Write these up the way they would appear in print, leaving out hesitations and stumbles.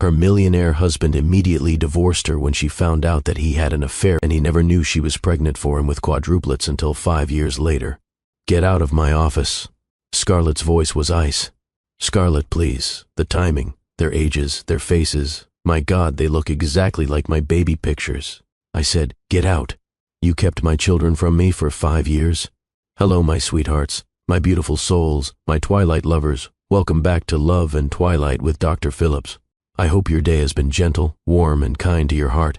Her millionaire husband immediately divorced her when she found out that he had an affair, and he never knew she was pregnant for him with quadruplets until 5 years later. "Get out of my office." Scarlett's voice was ice. "Scarlett, please. The timing, their ages, their faces. My God, they look exactly like my baby pictures." I said, "Get out. You kept my children from me for 5 years. Hello, my sweethearts, my beautiful souls, my twilight lovers. Welcome back to Love and Twilight with Dr. Phillips. I hope your day has been gentle, warm, and kind to your heart.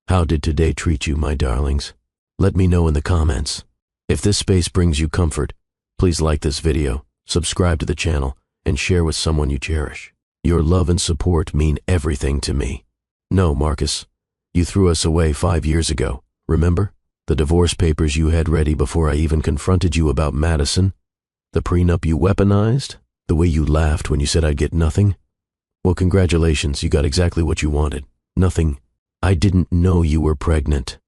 How did today treat you, my darlings? Let me know in the comments. If this space brings you comfort, please like this video, subscribe to the channel, and share with someone you cherish. Your love and support mean everything to me. No, Marcus, you threw us away 5 years ago, remember? The divorce papers you had ready before I even confronted you about Madison? The prenup you weaponized? The way you laughed when you said I'd get nothing? Well, congratulations, you got exactly what you wanted. Nothing. I didn't know you were pregnant.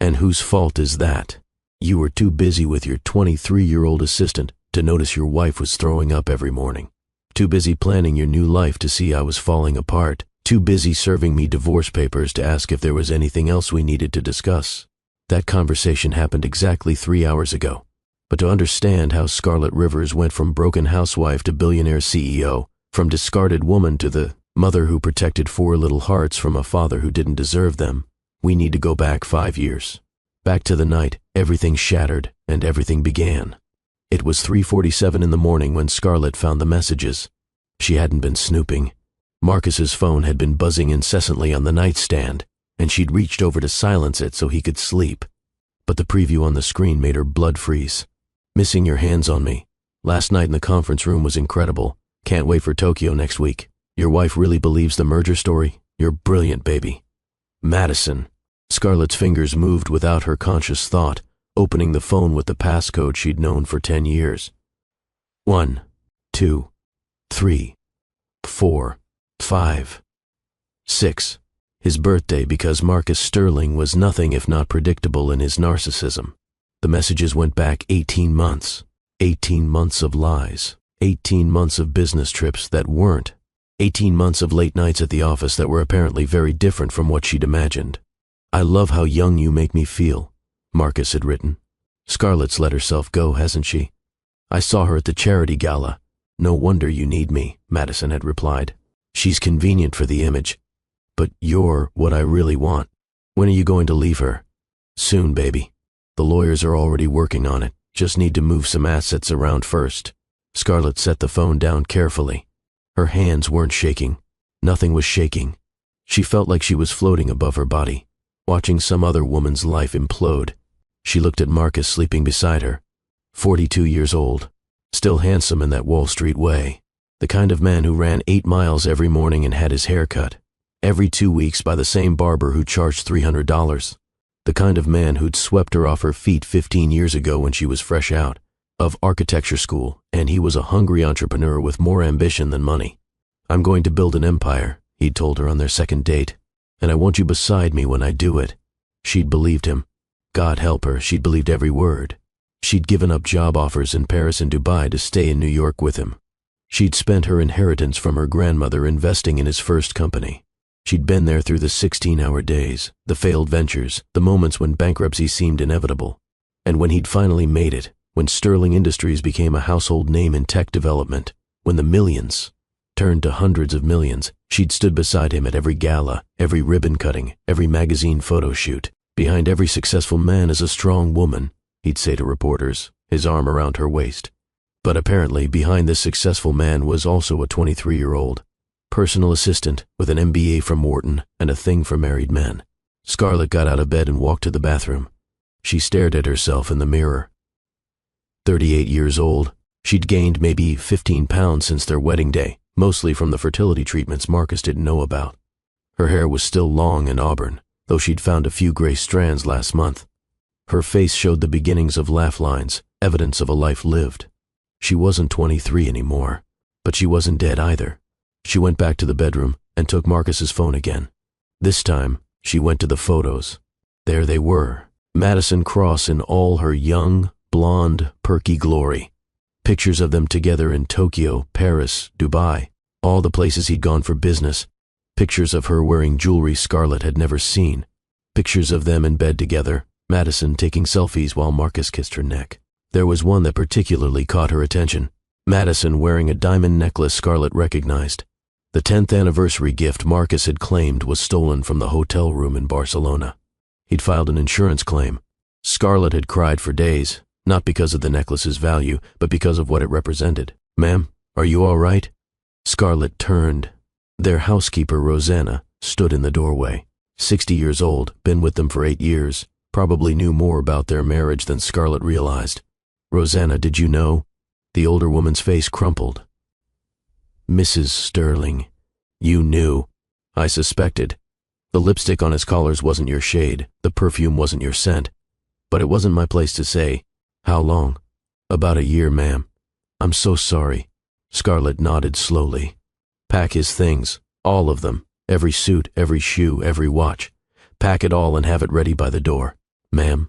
And whose fault is that? You were too busy with your 23-year-old assistant to notice your wife was throwing up every morning. Too busy planning your new life to see I was falling apart. Too busy serving me divorce papers to ask if there was anything else we needed to discuss. That conversation happened exactly 3 hours ago. But to understand how Scarlett Rivers went from broken housewife to billionaire CEO, from discarded woman to the mother who protected 4 little hearts from a father who didn't deserve them, we need to go back 5 years. Back to the night everything shattered and everything began. It was 3:47 in the morning when Scarlett found the messages. She hadn't been snooping. Marcus's phone had been buzzing incessantly on the nightstand, and she'd reached over to silence it so he could sleep. But the preview on the screen made her blood freeze. "Missing your hands on me. Last night in the conference room was incredible. Can't wait for Tokyo next week. Your wife really believes the merger story? You're brilliant, baby. Madison." Scarlett's fingers moved without her conscious thought, opening the phone with the passcode she'd known for 10 years. 1, 2, 3, 4, 5, 6. His birthday, because Marcus Sterling was nothing if not predictable in his narcissism. The messages went back 18 months. 18 months of lies. 18 months of business trips that weren't. 18 months of late nights at the office that were apparently very different from what she'd imagined. "I love how young you make me feel," Marcus had written. "Scarlett's let herself go, hasn't she? I saw her at the charity gala. No wonder you need me," Madison had replied. "She's convenient for the image. But you're what I really want. When are you going to leave her?" "Soon, baby. The lawyers are already working on it. Just need to move some assets around first." Scarlett set the phone down carefully. Her hands weren't shaking. Nothing was shaking. She felt like she was floating above her body, watching some other woman's life implode. She looked at Marcus sleeping beside her. 42 years old. Still handsome in that Wall Street way. The kind of man who ran 8 miles every morning and had his hair cut every 2 weeks by the same barber who charged $300. The kind of man who'd swept her off her feet 15 years ago when she was fresh out of architecture school, and he was a hungry entrepreneur with more ambition than money. "I'm going to build an empire," he'd told her on their second date, "and I want you beside me when I do it." She'd believed him. God help her, she'd believed every word. She'd given up job offers in Paris and Dubai to stay in New York with him. She'd spent her inheritance from her grandmother investing in his first company. She'd been there through the 16-hour days, the failed ventures, the moments when bankruptcy seemed inevitable. And when he'd finally made it, when Sterling Industries became a household name in tech development, when the millions turned to hundreds of millions, she'd stood beside him at every gala, every ribbon cutting, every magazine photo shoot. "Behind every successful man is a strong woman," he'd say to reporters, his arm around her waist. But apparently behind this successful man was also a 23-year-old personal assistant with an MBA from Wharton and a thing for married men. Scarlett got out of bed and walked to the bathroom. She stared at herself in the mirror. 38 years old, she'd gained maybe 15 pounds since their wedding day, mostly from the fertility treatments Marcus didn't know about. Her hair was still long and auburn, though she'd found a few gray strands last month. Her face showed the beginnings of laugh lines, evidence of a life lived. She wasn't 23 anymore, but she wasn't dead either. She went back to the bedroom and took Marcus's phone again. This time, she went to the photos. There they were, Madison Cross in all her young, blonde, perky glory. Pictures of them together in Tokyo, Paris, Dubai, all the places he'd gone for business. Pictures of her wearing jewelry Scarlett had never seen. Pictures of them in bed together, Madison taking selfies while Marcus kissed her neck. There was one that particularly caught her attention. Madison wearing a diamond necklace Scarlett recognized. The 10th anniversary gift Marcus had claimed was stolen from the hotel room in Barcelona. He'd filed an insurance claim. Scarlett had cried for days, not because of the necklace's value, but because of what it represented. "Ma'am, are you all right?" Scarlett turned. Their housekeeper, Rosanna, stood in the doorway. 60 years old, been with them for 8 years, probably knew more about their marriage than Scarlett realized. "Rosanna, did you know?" The older woman's face crumpled. "Mrs. Sterling, you knew." "I suspected. The lipstick on his collars wasn't your shade, the perfume wasn't your scent. But it wasn't my place to say." "How long?" "About a year, ma'am." "I'm so sorry." Scarlett nodded slowly. "Pack his things, all of them, every suit, every shoe, every watch. Pack it all and have it ready by the door." "Ma'am."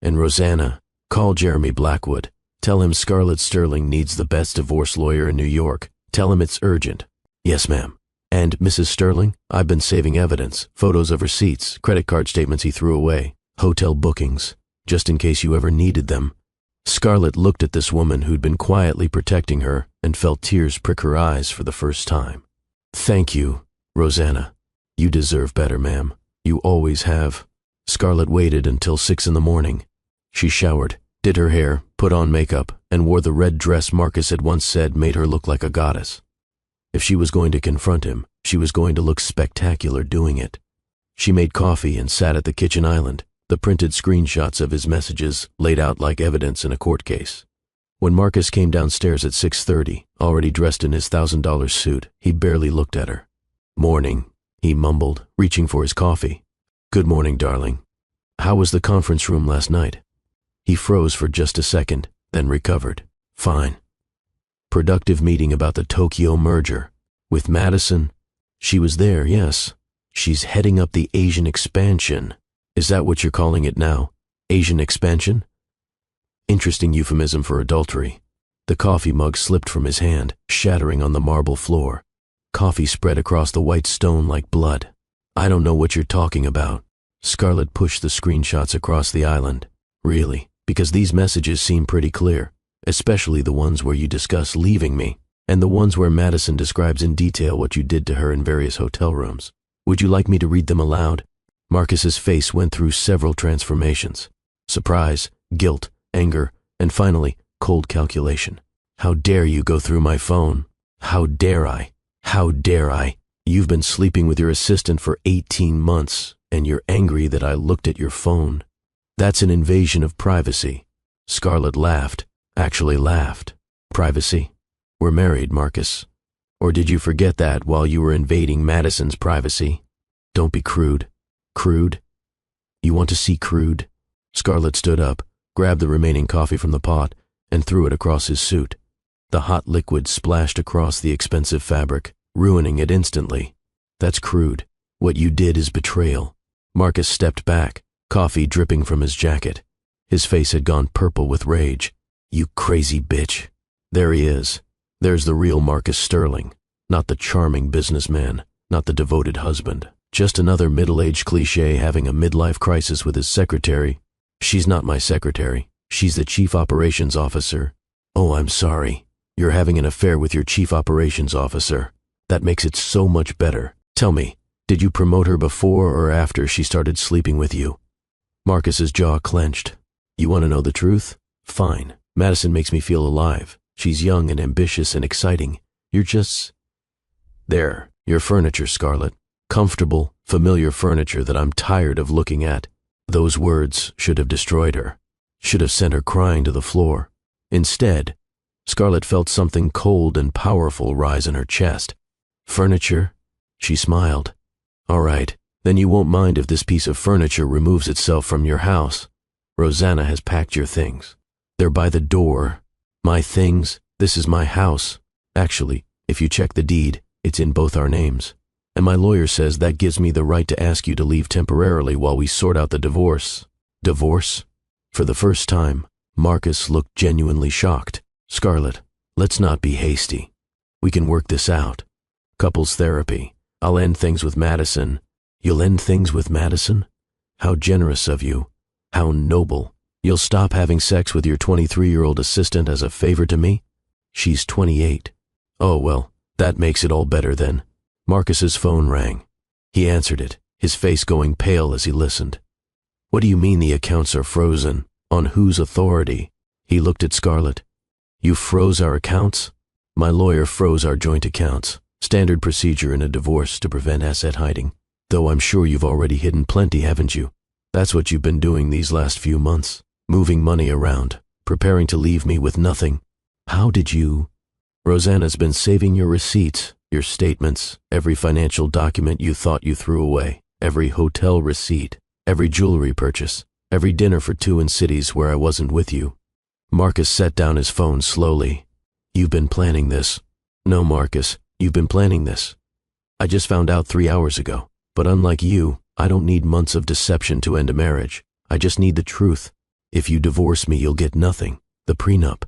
"And Rosanna, call Jeremy Blackwood. Tell him Scarlett Sterling needs the best divorce lawyer in New York. Tell him it's urgent." "Yes, ma'am." "And Mrs. Sterling, I've been saving evidence, photos of receipts, credit card statements he threw away, hotel bookings, just in case you ever needed them." Scarlett looked at this woman who'd been quietly protecting her and felt tears prick her eyes for the first time. "Thank you, Rosanna. You deserve better, ma'am. You always have." Scarlett waited until 6 in the morning. She showered, did her hair, put on makeup, and wore the red dress Marcus had once said made her look like a goddess. If she was going to confront him, she was going to look spectacular doing it. She made coffee and sat at the kitchen island, the printed screenshots of his messages laid out like evidence in a court case. When Marcus came downstairs at 6:30, already dressed in his $1,000 suit, he barely looked at her. "Morning," he mumbled, reaching for his coffee. "Good morning, darling. How was the conference room last night?" He froze for just a second, then recovered. "Fine." "Productive meeting about the Tokyo merger. With Madison?" "She was there, yes. She's heading up the Asian expansion." "Is that what you're calling it now? Asian expansion?" Interesting euphemism for adultery. The coffee mug slipped from his hand, shattering on the marble floor. Coffee spread across the white stone like blood. "I don't know what you're talking about." Scarlett pushed the screenshots across the island. "Really? Because these messages seem pretty clear, especially the ones where you discuss leaving me, and the ones where Madison describes in detail what you did to her in various hotel rooms. Would you like me to read them aloud?" Marcus's face went through several transformations. Surprise, guilt, anger, and finally, cold calculation. "How dare you go through my phone? How dare I? How dare I? You've been sleeping with your assistant for 18 months, and you're angry that I looked at your phone. That's an invasion of privacy." Scarlett laughed, actually laughed. "Privacy? We're married, Marcus. Or did you forget that while you were invading Madison's privacy? Don't be crude." "Crude? You want to see crude?" Scarlett stood up, grabbed the remaining coffee from the pot, and threw it across his suit. The hot liquid splashed across the expensive fabric, ruining it instantly. "That's crude. What you did is betrayal." Marcus stepped back, coffee dripping from his jacket. His face had gone purple with rage. "You crazy bitch." There he is. There's the real Marcus Sterling, not the charming businessman, not the devoted husband. Just another middle-aged cliché having a midlife crisis with his secretary. "She's not my secretary. She's the chief operations officer." "Oh, I'm sorry. You're having an affair with your chief operations officer. That makes it so much better. Tell me, did you promote her before or after she started sleeping with you?" Marcus's jaw clenched. "You want to know the truth? Fine. Madison makes me feel alive. She's young and ambitious and exciting. You're just... There, your furniture, Scarlett. Comfortable, familiar furniture that I'm tired of looking at." Those words should have destroyed her, should have sent her crying to the floor. Instead, Scarlett felt something cold and powerful rise in her chest. "Furniture?" She smiled. "All right, then you won't mind if this piece of furniture removes itself from your house. Rosanna has packed your things. They're by the door. My things? This is my house. Actually, if you check the deed, it's in both our names. And my lawyer says that gives me the right to ask you to leave temporarily while we sort out the divorce." "Divorce?" For the first time, Marcus looked genuinely shocked. "Scarlett, let's not be hasty. We can work this out. Couples therapy. I'll end things with Madison. You'll end things with Madison? How generous of you. How noble. You'll stop having sex with your 23-year-old assistant as a favor to me? She's 28. Oh, well, that makes it all better then. Marcus's phone rang. He answered it, his face going pale as he listened. What do you mean the accounts are frozen? On whose authority? He looked at Scarlett. You froze our accounts? My lawyer froze our joint accounts. Standard procedure in a divorce to prevent asset hiding. Though I'm sure you've already hidden plenty, haven't you? That's what you've been doing these last few months. Moving money around, preparing to leave me with nothing. How did you? Rosanna's been saving your receipts, your statements, every financial document you thought you threw away, every hotel receipt, every jewelry purchase, every dinner for two in cities where I wasn't with you. Marcus set down his phone slowly. You've been planning this. No, Marcus, you've been planning this. I just found out 3 hours ago, but unlike you, I don't need months of deception to end a marriage. I just need the truth. If you divorce me, you'll get nothing. The prenup.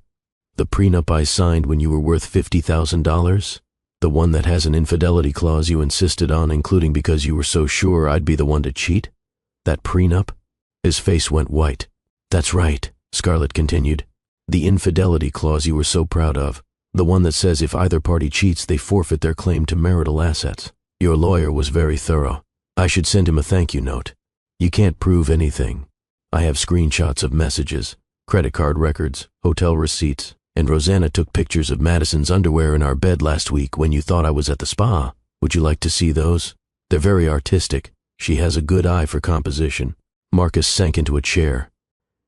The prenup I signed when you were worth $50,000? The one that has an infidelity clause you insisted on including because you were so sure I'd be the one to cheat? That prenup? His face went white. That's right, Scarlett continued. The infidelity clause you were so proud of. The one that says if either party cheats, they forfeit their claim to marital assets. Your lawyer was very thorough. I should send him a thank you note. You can't prove anything. I have screenshots of messages, credit card records, hotel receipts, and Rosanna took pictures of Madison's underwear in our bed last week when you thought I was at the spa. Would you like to see those? They're very artistic. She has a good eye for composition. Marcus sank into a chair.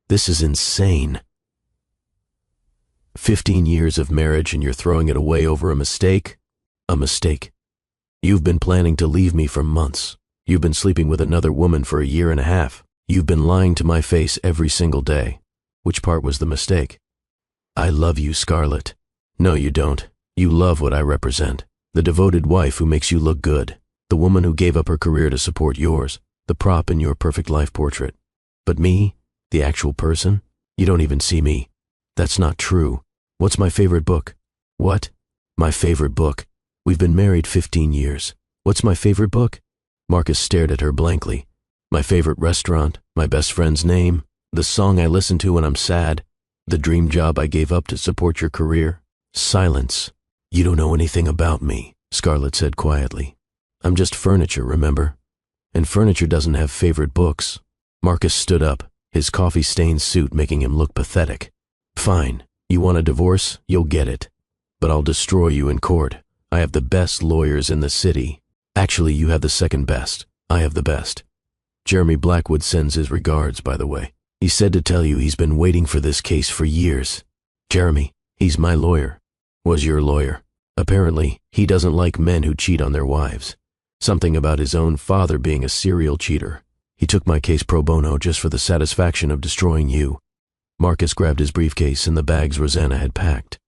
This is insane. 15 years of marriage and you're throwing it away over a mistake? A mistake. You've been planning to leave me for months. You've been sleeping with another woman for a year and a half. You've been lying to my face every single day. Which part was the mistake? I love you, Scarlett. No, you don't. You love what I represent. The devoted wife who makes you look good. The woman who gave up her career to support yours. The prop in your perfect life portrait. But me? The actual person? You don't even see me. That's not true. What's my favorite book? What? My favorite book. We've been married 15 years. What's my favorite book? Marcus stared at her blankly. My favorite restaurant, my best friend's name, the song I listen to when I'm sad, the dream job I gave up to support your career. Silence. You don't know anything about me, Scarlett said quietly. I'm just furniture, remember? And furniture doesn't have favorite books. Marcus stood up, his coffee-stained suit making him look pathetic. Fine. You want a divorce? You'll get it. But I'll destroy you in court. I have the best lawyers in the city. Actually, you have the second best. I have the best. Jeremy Blackwood sends his regards, by the way. He said to tell you he's been waiting for this case for years. Jeremy, he's my lawyer. Was your lawyer. Apparently, he doesn't like men who cheat on their wives. Something about his own father being a serial cheater. He took my case pro bono just for the satisfaction of destroying you. Marcus grabbed his briefcase and the bags Rosanna had packed.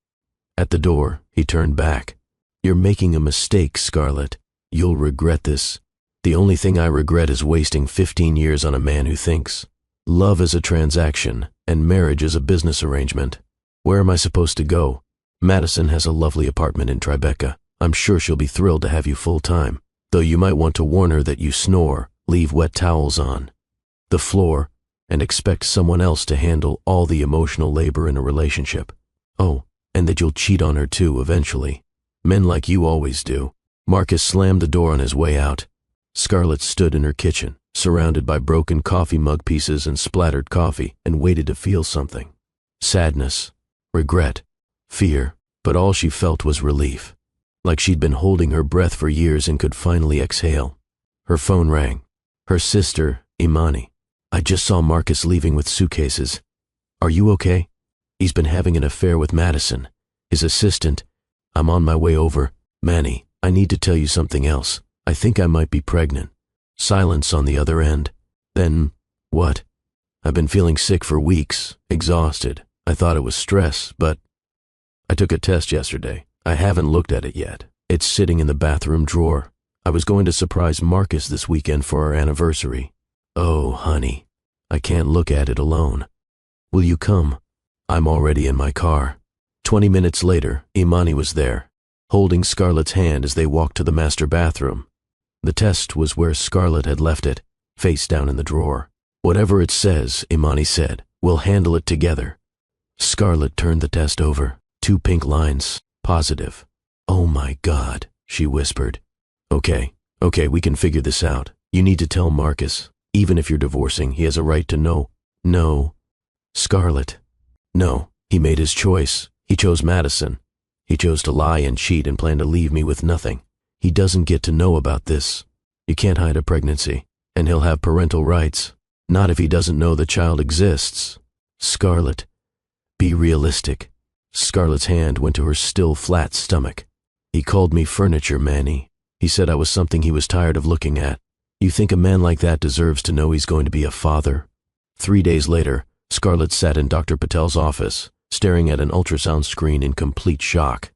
At the door, he turned back. You're making a mistake, Scarlett. You'll regret this. The only thing I regret is wasting 15 years on a man who thinks love is a transaction and marriage is a business arrangement. Where am I supposed to go? Madison has a lovely apartment in Tribeca. I'm sure she'll be thrilled to have you full-time, though you might want to warn her that you snore, leave wet towels on the floor, and expect someone else to handle all the emotional labor in a relationship. Oh, and that you'll cheat on her too eventually. Men like you always do. Marcus slammed the door on his way out. Scarlett stood in her kitchen, surrounded by broken coffee mug pieces and splattered coffee, and waited to feel something. Sadness, regret, fear, but all she felt was relief. Like she'd been holding her breath for years and could finally exhale. Her phone rang. Her sister, Imani. I just saw Marcus leaving with suitcases. Are you okay? He's been having an affair with Madison, his assistant. I'm on my way over. Manny, I need to tell you something else. I think I might be pregnant. Silence on the other end. Then, what? I've been feeling sick for weeks, exhausted. I thought it was stress, but I took a test yesterday. I haven't looked at it yet. It's sitting in the bathroom drawer. I was going to surprise Marcus this weekend for our anniversary. Oh, honey, I can't look at it alone. Will you come? I'm already in my car. 20 minutes later, Imani was there, holding Scarlett's hand as they walked to the master bathroom. The test was where Scarlett had left it, face down in the drawer. Whatever it says, Imani said, we'll handle it together. Scarlett turned the test over. 2 pink lines, positive. Oh my God, she whispered. Okay, we can figure this out. You need to tell Marcus. Even if you're divorcing, he has a right to know. No. Scarlett. No, he made his choice. He chose Madison. He chose to lie and cheat and plan to leave me with nothing. He doesn't get to know about this. You can't hide a pregnancy, and he'll have parental rights. Not if he doesn't know the child exists. Scarlett, be realistic. Scarlett's hand went to her still flat stomach. He called me furniture, Manny. He said I was something he was tired of looking at. You think a man like that deserves to know he's going to be a father? 3 days later, Scarlett sat in Dr. Patel's office, staring at an ultrasound screen in complete shock.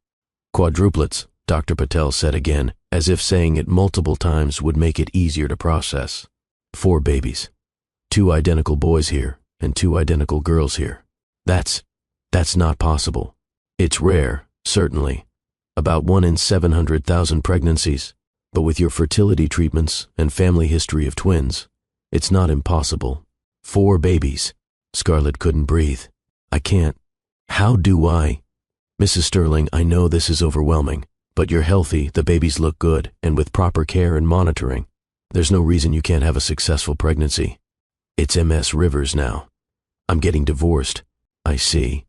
Quadruplets, Dr. Patel said again, as if saying it multiple times would make it easier to process. 4 babies. 2 identical boys here, and 2 identical girls here. That's not possible. It's rare, certainly. About 1 in 700,000 pregnancies. But with your fertility treatments and family history of twins, it's not impossible. 4 babies. Scarlett couldn't breathe. I can't. How do I? Mrs. Sterling, I know this is overwhelming, but you're healthy, the babies look good, and with proper care and monitoring, there's no reason you can't have a successful pregnancy. It's MS Rivers now. I'm getting divorced. I see.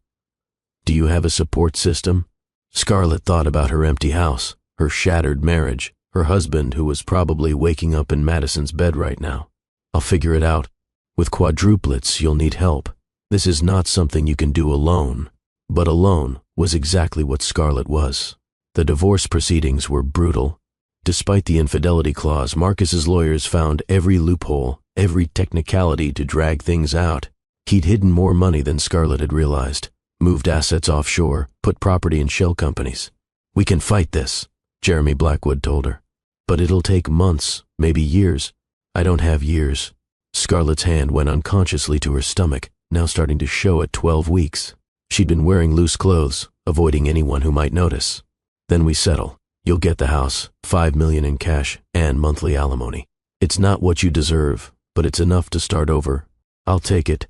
Do you have a support system? Scarlett thought about her empty house, her shattered marriage, her husband who was probably waking up in Madison's bed right now. I'll figure it out. With quadruplets, you'll need help. This is not something you can do alone. But alone was exactly what Scarlett was. The divorce proceedings were brutal. Despite the infidelity clause, Marcus's lawyers found every loophole, every technicality to drag things out. He'd hidden more money than Scarlett had realized, moved assets offshore, put property in shell companies. We can fight this, Jeremy Blackwood told her. But it'll take months, maybe years. I don't have years. Scarlett's hand went unconsciously to her stomach, now starting to show at 12 weeks. She'd been wearing loose clothes, avoiding anyone who might notice. Then we settle. You'll get the house, $5 million in cash, and monthly alimony. It's not what you deserve, but it's enough to start over. I'll take it.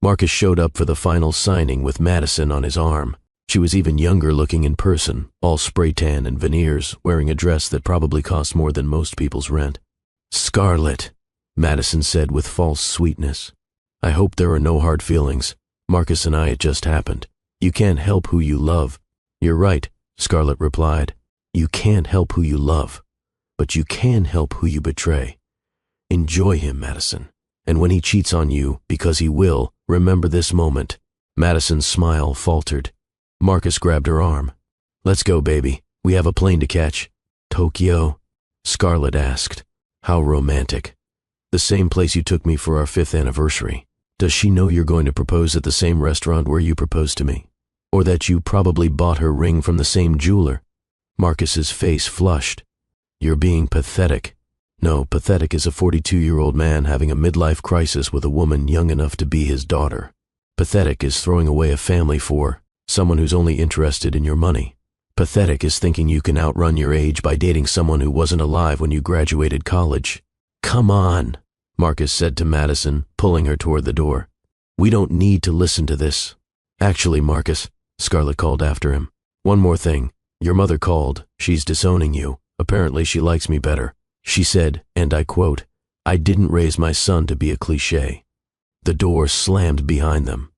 Marcus showed up for the final signing with Madison on his arm. She was even younger looking in person, all spray tan and veneers, wearing a dress that probably cost more than most people's rent. Scarlett, Madison said with false sweetness. I hope there are no hard feelings. Marcus and I, it just happened. You can't help who you love. You're right, Scarlett replied. You can't help who you love, but you can help who you betray. Enjoy him, Madison. And when he cheats on you, because he will, remember this moment. Madison's smile faltered. Marcus grabbed her arm. Let's go, baby. We have a plane to catch. Tokyo? Scarlett asked. How romantic. The same place you took me for our 5th anniversary. Does she know you're going to propose at the same restaurant where you proposed to me? Or that you probably bought her ring from the same jeweler? Marcus's face flushed. You're being pathetic. No, pathetic is a 42-year-old man having a midlife crisis with a woman young enough to be his daughter. Pathetic is throwing away a family for someone who's only interested in your money. Pathetic is thinking you can outrun your age by dating someone who wasn't alive when you graduated college. Come on, Marcus said to Madison, pulling her toward the door. We don't need to listen to this. Actually, Marcus, Scarlett called after him. One more thing. Your mother called. She's disowning you. Apparently she likes me better. She said, and I quote, I didn't raise my son to be a cliché. The door slammed behind them.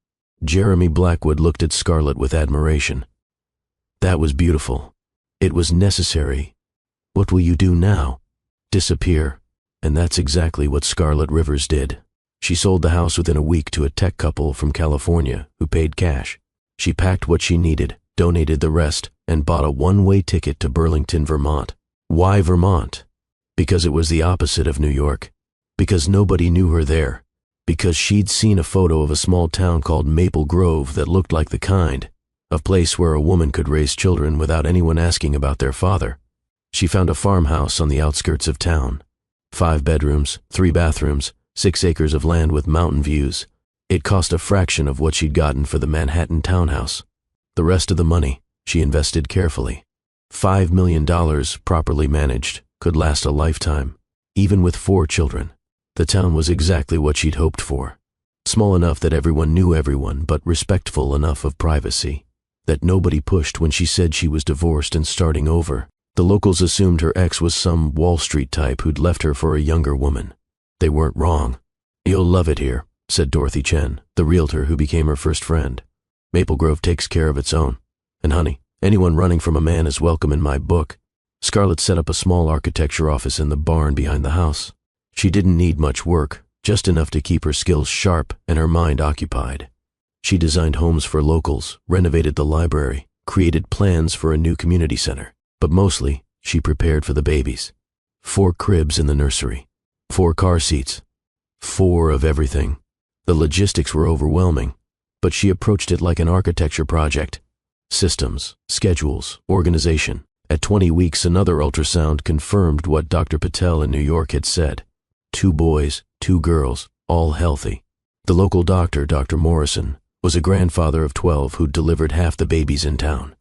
Jeremy Blackwood looked at Scarlett with admiration. That was beautiful. It was necessary. What will you do now? Disappear. And that's exactly what Scarlett Rivers did. She sold the house within a week to a tech couple from California who paid cash. She packed what she needed, donated the rest, and bought a one-way ticket to Burlington, Vermont. Why Vermont? Because it was the opposite of New York. Because nobody knew her there. Because she'd seen a photo of a small town called Maple Grove that looked like the kind, a place where a woman could raise children without anyone asking about their father. She found a farmhouse on the outskirts of town. 5 bedrooms, 3 bathrooms, 6 acres of land with mountain views. It cost a fraction of what she'd gotten for the Manhattan townhouse. The rest of the money she invested carefully. $5 million properly managed, could last a lifetime. Even with 4 children, the town was exactly what she'd hoped for. Small enough that everyone knew everyone, but respectful enough of privacy that nobody pushed when she said she was divorced and starting over. The locals assumed her ex was some Wall Street type who'd left her for a younger woman. They weren't wrong. "You'll love it here," said Dorothy Chen, the realtor who became her first friend. "Maple Grove takes care of its own. And honey, anyone running from a man is welcome in my book." Scarlett set up a small architecture office in the barn behind the house. She didn't need much work, just enough to keep her skills sharp and her mind occupied. She designed homes for locals, renovated the library, created plans for a new community center. But mostly, she prepared for the babies. 4 cribs in the nursery, 4 car seats, 4 of everything. The logistics were overwhelming, but she approached it like an architecture project. Systems, schedules, organization. At 20 weeks, another ultrasound confirmed what Dr. Patel in New York had said. 2 boys, 2 girls, all healthy. The local doctor, Dr. Morrison, was a grandfather of 12 who'd delivered half the babies in town.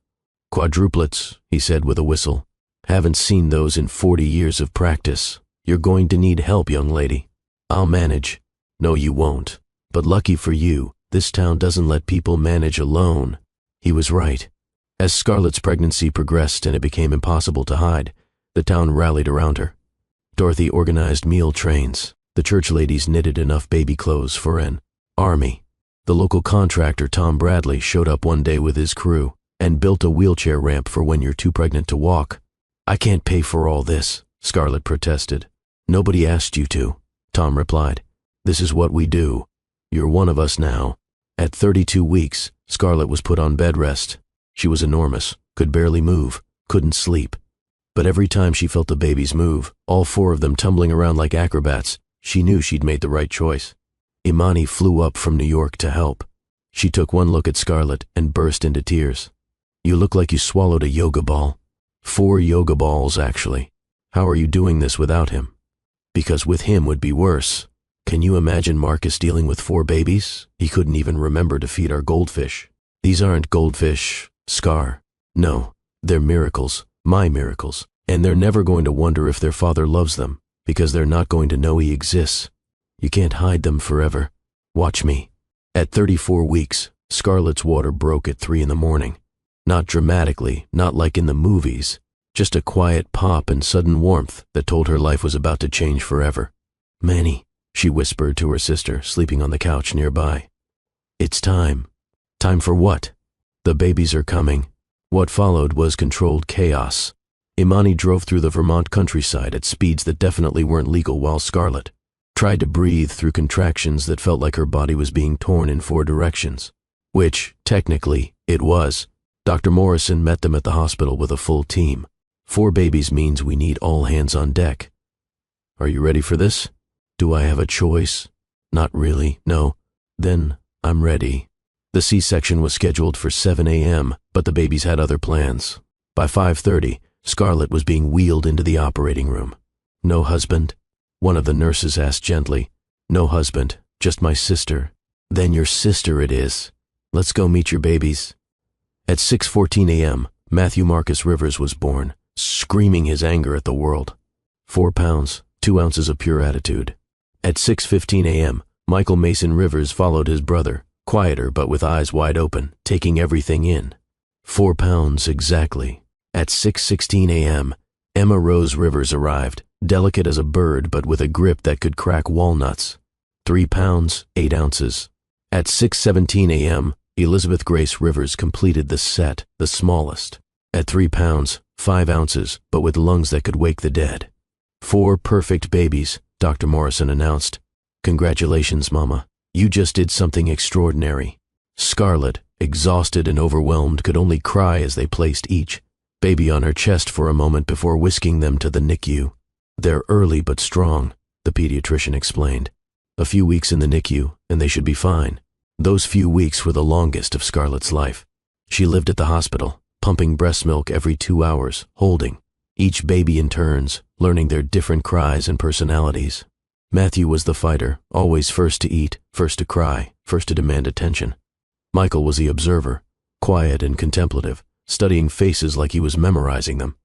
"Quadruplets," he said with a whistle. "Haven't seen those in 40 years of practice. You're going to need help, young lady." "I'll manage." "No, you won't. But lucky for you, this town doesn't let people manage alone." He was right. As Scarlett's pregnancy progressed and it became impossible to hide, the town rallied around her. Dorothy organized meal trains. The church ladies knitted enough baby clothes for an army. The local contractor, Tom Bradley, showed up one day with his crew and built a wheelchair ramp for when you're too pregnant to walk. "I can't pay for all this," Scarlett protested. "Nobody asked you to," Tom replied. "This is what we do. You're one of us now." At 32 weeks, Scarlett was put on bed rest. She was enormous, could barely move, couldn't sleep. But every time she felt the babies move, all 4 of them tumbling around like acrobats, she knew she'd made the right choice. Imani flew up from New York to help. She took one look at Scarlett and burst into tears. "You look like you swallowed a yoga ball." 4 yoga balls, actually. "How are you doing this without him?" "Because with him would be worse. Can you imagine Marcus dealing with 4 babies? He couldn't even remember to feed our goldfish." "These aren't goldfish, Scar. No, they're miracles, my miracles. And they're never going to wonder if their father loves them, because they're not going to know he exists. You can't hide them forever. Watch me." At 34 weeks, Scarlett's water broke at 3 in the morning. Not dramatically, not like in the movies, just a quiet pop and sudden warmth that told her life was about to change forever. "Manny," she whispered to her sister, sleeping on the couch nearby. "It's time." "Time for what?" "The babies are coming." What followed was controlled chaos. Imani drove through the Vermont countryside at speeds that definitely weren't legal while Scarlett tried to breathe through contractions that felt like her body was being torn in 4 directions. Which, technically, it was. Dr. Morrison met them at the hospital with a full team. 4 babies means we need all hands on deck. "Are you ready for this?" "Do I have a choice?" "Not really, no." "Then I'm ready." The C-section was scheduled for 7 a.m., but the babies had other plans. By 5:30, Scarlett was being wheeled into the operating room. "No husband?" One of the nurses asked gently. "No husband, just my sister." "Then your sister it is. Let's go meet your babies." At 6:14 a.m., Matthew Marcus Rivers was born, screaming his anger at the world. 4 pounds, 2 ounces of pure attitude. At 6:15 a.m., Michael Mason Rivers followed his brother, quieter but with eyes wide open, taking everything in. 4 pounds exactly. At 6:16 a.m., Emma Rose Rivers arrived, delicate as a bird but with a grip that could crack walnuts. 3 pounds, 8 ounces. At 6:17 a.m., Elizabeth Grace Rivers completed the set, the smallest. At 3 pounds, 5 ounces, but with lungs that could wake the dead. 4 perfect babies, Dr. Morrison announced. "Congratulations, Mama. You just did something extraordinary." Scarlett, exhausted and overwhelmed, could only cry as they placed each baby on her chest for a moment before whisking them to the NICU. "They're early but strong," the pediatrician explained. "A few weeks in the NICU, and they should be fine." Those few weeks were the longest of Scarlett's life. She lived at the hospital, pumping breast milk every 2 hours, holding each baby in turns, learning their different cries and personalities. Matthew was the fighter, always first to eat, first to cry, first to demand attention. Michael was the observer, quiet and contemplative, studying faces like he was memorizing them.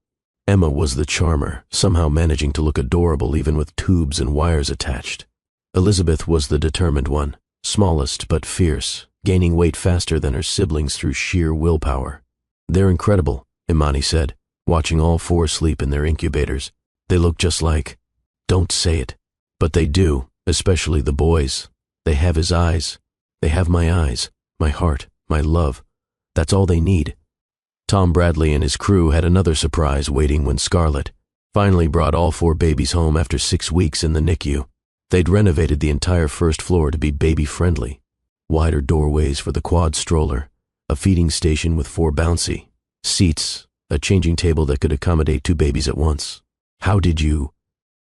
Emma was the charmer, somehow managing to look adorable even with tubes and wires attached. Elizabeth was the determined one, smallest but fierce, gaining weight faster than her siblings through sheer willpower. "They're incredible," Imani said, watching all four sleep in their incubators. "They look just like—" "Don't say it." "But they do, especially the boys. They have his eyes. They have my eyes, my heart, my love. That's all they need." Tom Bradley and his crew had another surprise waiting when Scarlett finally brought all four babies home after 6 weeks in the NICU. They'd renovated the entire first floor to be baby-friendly. Wider doorways for the quad stroller, a feeding station with 4 bouncy seats, a changing table that could accommodate 2 babies at once. "How did you—"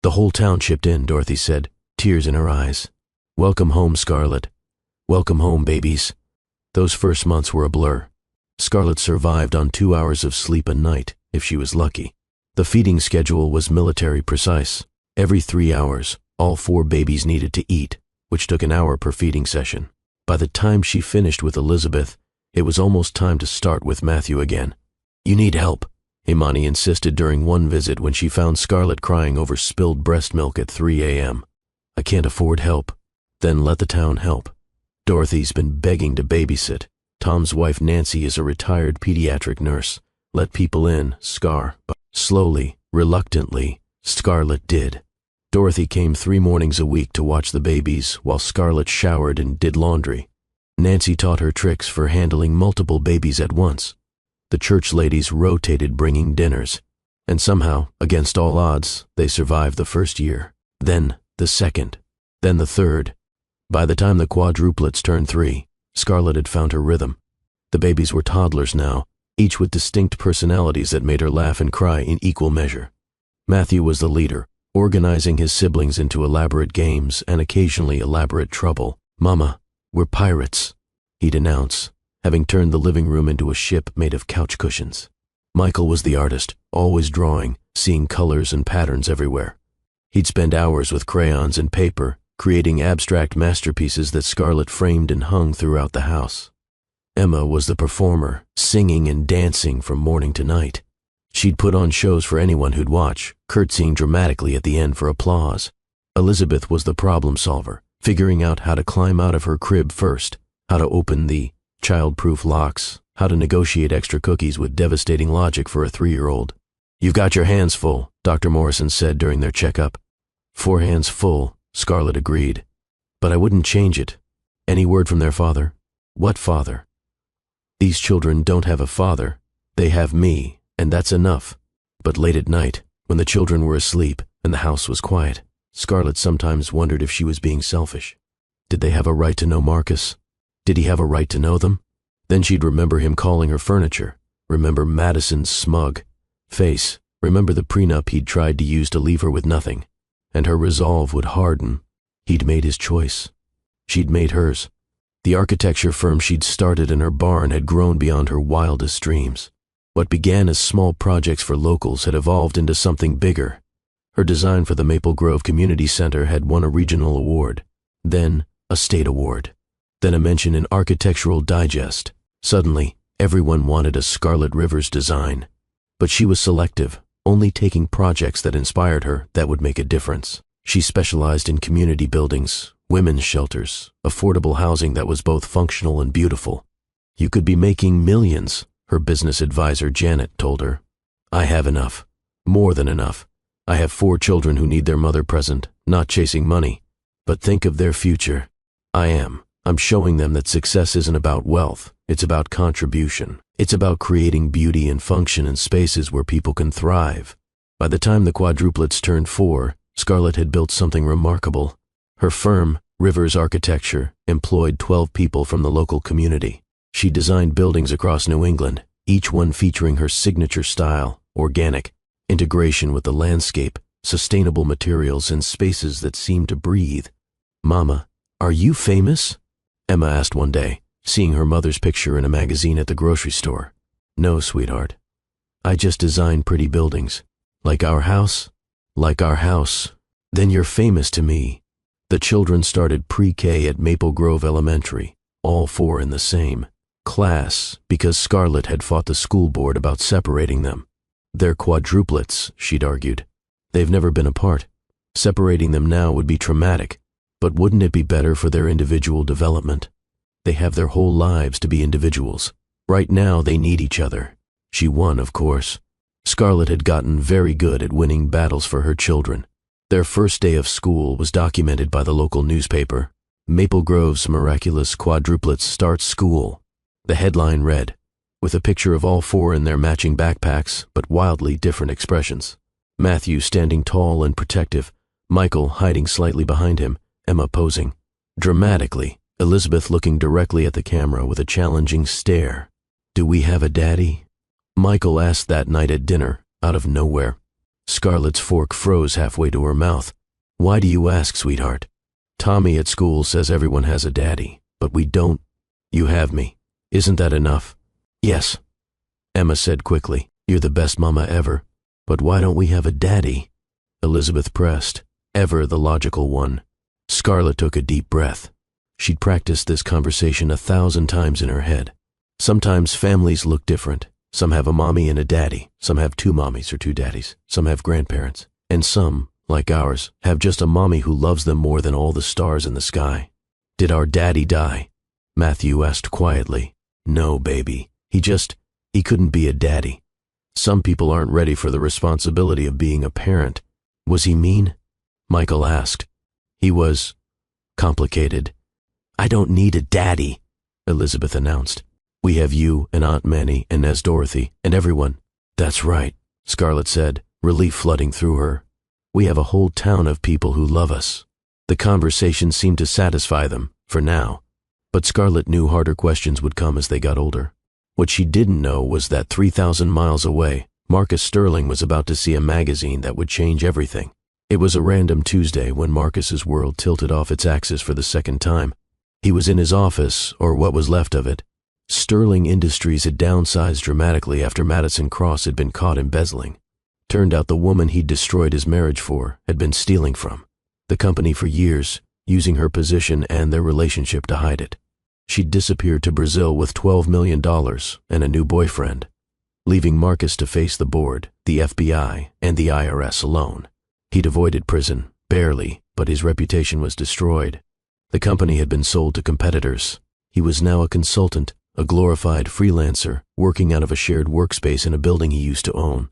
"The whole town chipped in," Dorothy said, tears in her eyes. "Welcome home, Scarlett. Welcome home, babies." Those first months were a blur. Scarlett survived on 2 hours of sleep a night, if she was lucky. The feeding schedule was military precise. Every 3 hours, all 4 babies needed to eat, which took an hour per feeding session. By the time she finished with Elizabeth, it was almost time to start with Matthew again. "You need help," Imani insisted during one visit when she found Scarlett crying over spilled breast milk at 3 a.m. "I can't afford help." "Then let the town help. Dorothy's been begging to babysit. Tom's wife Nancy is a retired pediatric nurse. Let people in, Scar." But slowly, reluctantly, Scarlett did. Dorothy came 3 mornings a week to watch the babies while Scarlett showered and did laundry. Nancy taught her tricks for handling multiple babies at once. The church ladies rotated bringing dinners, and somehow, against all odds, they survived the first year, then the second, then the third. By the time the quadruplets turned 3, Scarlett had found her rhythm. The babies were toddlers now, each with distinct personalities that made her laugh and cry in equal measure. Matthew was the leader, organizing his siblings into elaborate games and occasionally elaborate trouble. "Mama, we're pirates," he'd announce, having turned the living room into a ship made of couch cushions. Michael was the artist, always drawing, seeing colors and patterns everywhere. He'd spend hours with crayons and paper, creating abstract masterpieces that Scarlett framed and hung throughout the house. Emma was the performer, singing and dancing from morning to night. She'd put on shows for anyone who'd watch, curtsying dramatically at the end for applause. Elizabeth was the problem solver, figuring out how to climb out of her crib first, how to open the child-proof locks, how to negotiate extra cookies with devastating logic for a 3-year-old. "You've got your hands full," Dr. Morrison said during their checkup. "4 hands full," Scarlett agreed. "But I wouldn't change it. Any word from their father?" "What father?" "These children don't have a father. They have me, and that's enough." But late at night, when the children were asleep and the house was quiet, Scarlett sometimes wondered if she was being selfish. Did they have a right to know Marcus? Did he have a right to know them? Then she'd remember him calling her furniture, remember Madison's smug face, remember the prenup he'd tried to use to leave her with nothing, and her resolve would harden. He'd made his choice. She'd made hers. The architecture firm she'd started in her barn had grown beyond her wildest dreams. What began as small projects for locals had evolved into something bigger. Her design for the Maple Grove Community Center had won a regional award, then a state award, then a mention in Architectural Digest. Suddenly, everyone wanted a Scarlett Rivers design. But she was selective, only taking projects that inspired her that would make a difference. She specialized in community buildings, women's shelters, affordable housing that was both functional and beautiful. "You could be making millions," her business advisor Janet told her. "I have enough. More than enough. I have 4 children who need their mother present, not chasing money. But think of their future. I'm showing them that success isn't about wealth. It's about contribution. It's about creating beauty and function in spaces where people can thrive." By the time the quadruplets turned 4, Scarlett had built something remarkable. Her firm, Rivers Architecture, employed 12 people from the local community. She designed buildings across New England, each one featuring her signature style, organic, integration with the landscape, sustainable materials, and spaces that seemed to breathe. "Mama, are you famous?" Emma asked one day, seeing her mother's picture in a magazine at the grocery store. "No, sweetheart. I just design pretty buildings. Like our house? Like our house. Then you're famous to me." The children started pre-K at Maple Grove Elementary, all 4 in the same class, because Scarlett had fought the school board about separating them. They're quadruplets, she'd argued. They've never been apart. Separating them now would be traumatic, but wouldn't it be better for their individual development? They have their whole lives to be individuals. Right now they need each other. She won, of course. Scarlett had gotten very good at winning battles for her children. Their first day of school was documented by the local newspaper. Maple Grove's miraculous quadruplets start school. The headline read, with a picture of all four in their matching backpacks, but wildly different expressions. Matthew standing tall and protective, Michael hiding slightly behind him, Emma posing. Dramatically, Elizabeth looking directly at the camera with a challenging stare. "Do we have a daddy?" Michael asked that night at dinner, out of nowhere. Scarlett's fork froze halfway to her mouth. "Why do you ask, sweetheart? Tommy at school says everyone has a daddy, but we don't. You have me. Isn't that enough?" "Yes," Emma said quickly. "You're the best mama ever. But why don't we have a daddy?" Elizabeth pressed, ever the logical one. Scarlett took a deep breath. She'd practiced this conversation 1,000 times in her head. Sometimes families look different. Some have a mommy and a daddy. Some have two mommies or two daddies. Some have grandparents. And some, like ours, have just a mommy who loves them more than all the stars in the sky. "Did our daddy die?" Matthew asked quietly. "No, baby. He couldn't be a daddy. Some people aren't ready for the responsibility of being a parent." "Was he mean?" Michael asked. "He was complicated." "I don't need a daddy," Elizabeth announced. "We have you and Aunt Manny and Nez Dorothy and everyone." "That's right," Scarlett said, relief flooding through her. "We have a whole town of people who love us." The conversation seemed to satisfy them, for now. But Scarlett knew harder questions would come as they got older. What she didn't know was that 3,000 miles away, Marcus Sterling was about to see a magazine that would change everything. It was a random Tuesday when Marcus's world tilted off its axis for the second time. He was in his office, or what was left of it. Sterling Industries had downsized dramatically after Madison Cross had been caught embezzling. Turned out the woman he'd destroyed his marriage for had been stealing from the company for years, using her position and their relationship to hide it. She'd disappeared to Brazil with $12 million and a new boyfriend, leaving Marcus to face the board, the FBI, and the IRS alone. He'd avoided prison, barely, but his reputation was destroyed. The company had been sold to competitors. He was now a consultant, a glorified freelancer, working out of a shared workspace in a building he used to own.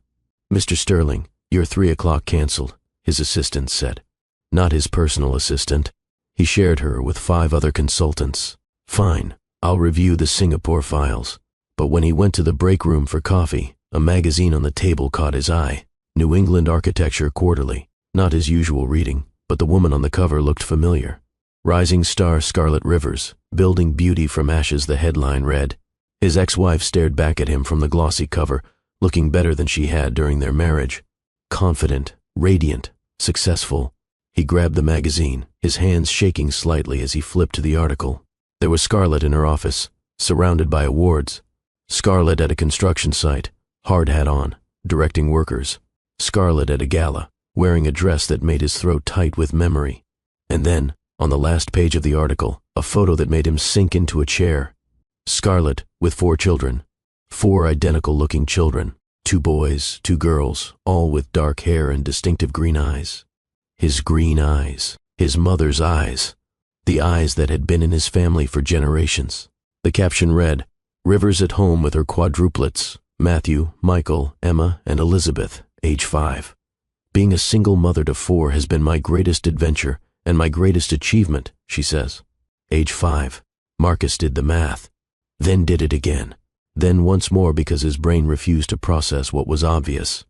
"Mr. Sterling, your 3 o'clock canceled," his assistant said. Not his personal assistant. He shared her with 5 other consultants. "Fine, I'll review the Singapore files." But when he went to the break room for coffee, a magazine on the table caught his eye. New England Architecture Quarterly. Not his usual reading, but the woman on the cover looked familiar. Rising Star Scarlett Rivers, Building Beauty from Ashes, the headline read. His ex-wife stared back at him from the glossy cover, looking better than she had during their marriage. Confident, radiant, successful. He grabbed the magazine, his hands shaking slightly as he flipped to the article. There was Scarlett in her office, surrounded by awards. Scarlett at a construction site, hard hat on, directing workers. Scarlett at a gala, wearing a dress that made his throat tight with memory. And then, on the last page of the article, a photo that made him sink into a chair. Scarlett with 4 children. 4 identical-looking children. 2 boys, 2 girls, all with dark hair and distinctive green eyes. His green eyes. His mother's eyes. The eyes that had been in his family for generations. The caption read, "Rivers at home with her quadruplets, Matthew, Michael, Emma, and Elizabeth, age 5. Being a single mother to 4 has been my greatest adventure and my greatest achievement," she says. Age 5. Marcus did the math. Then did it again. Then once more because his brain refused to process what was obvious.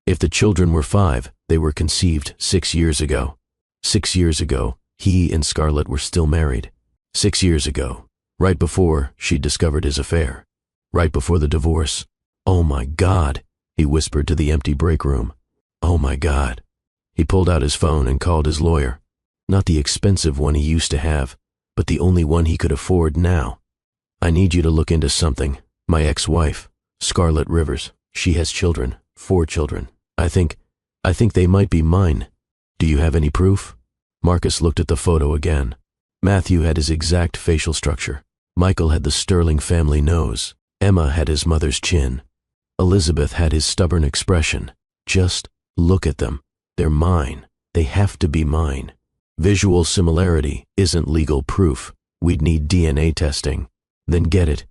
If the children were 5, they were conceived 6 years ago. 6 years ago, he and Scarlett were still married. 6 years ago, right before she'd discovered his affair. Right before the divorce. "Oh my God," he whispered to the empty break room. "Oh my God." He pulled out his phone and called his lawyer. Not the expensive one he used to have, but the only one he could afford now. "I need you to look into something. My ex-wife, Scarlett Rivers, she has children, 4 children. I think they might be mine. Do you have any proof?" Marcus looked at the photo again. Matthew had his exact facial structure. Michael had the Sterling family nose. Emma had his mother's chin. Elizabeth had his stubborn expression. Just look at them. They're mine. They have to be mine. Visual similarity isn't legal proof. We'd need DNA testing. Then get it.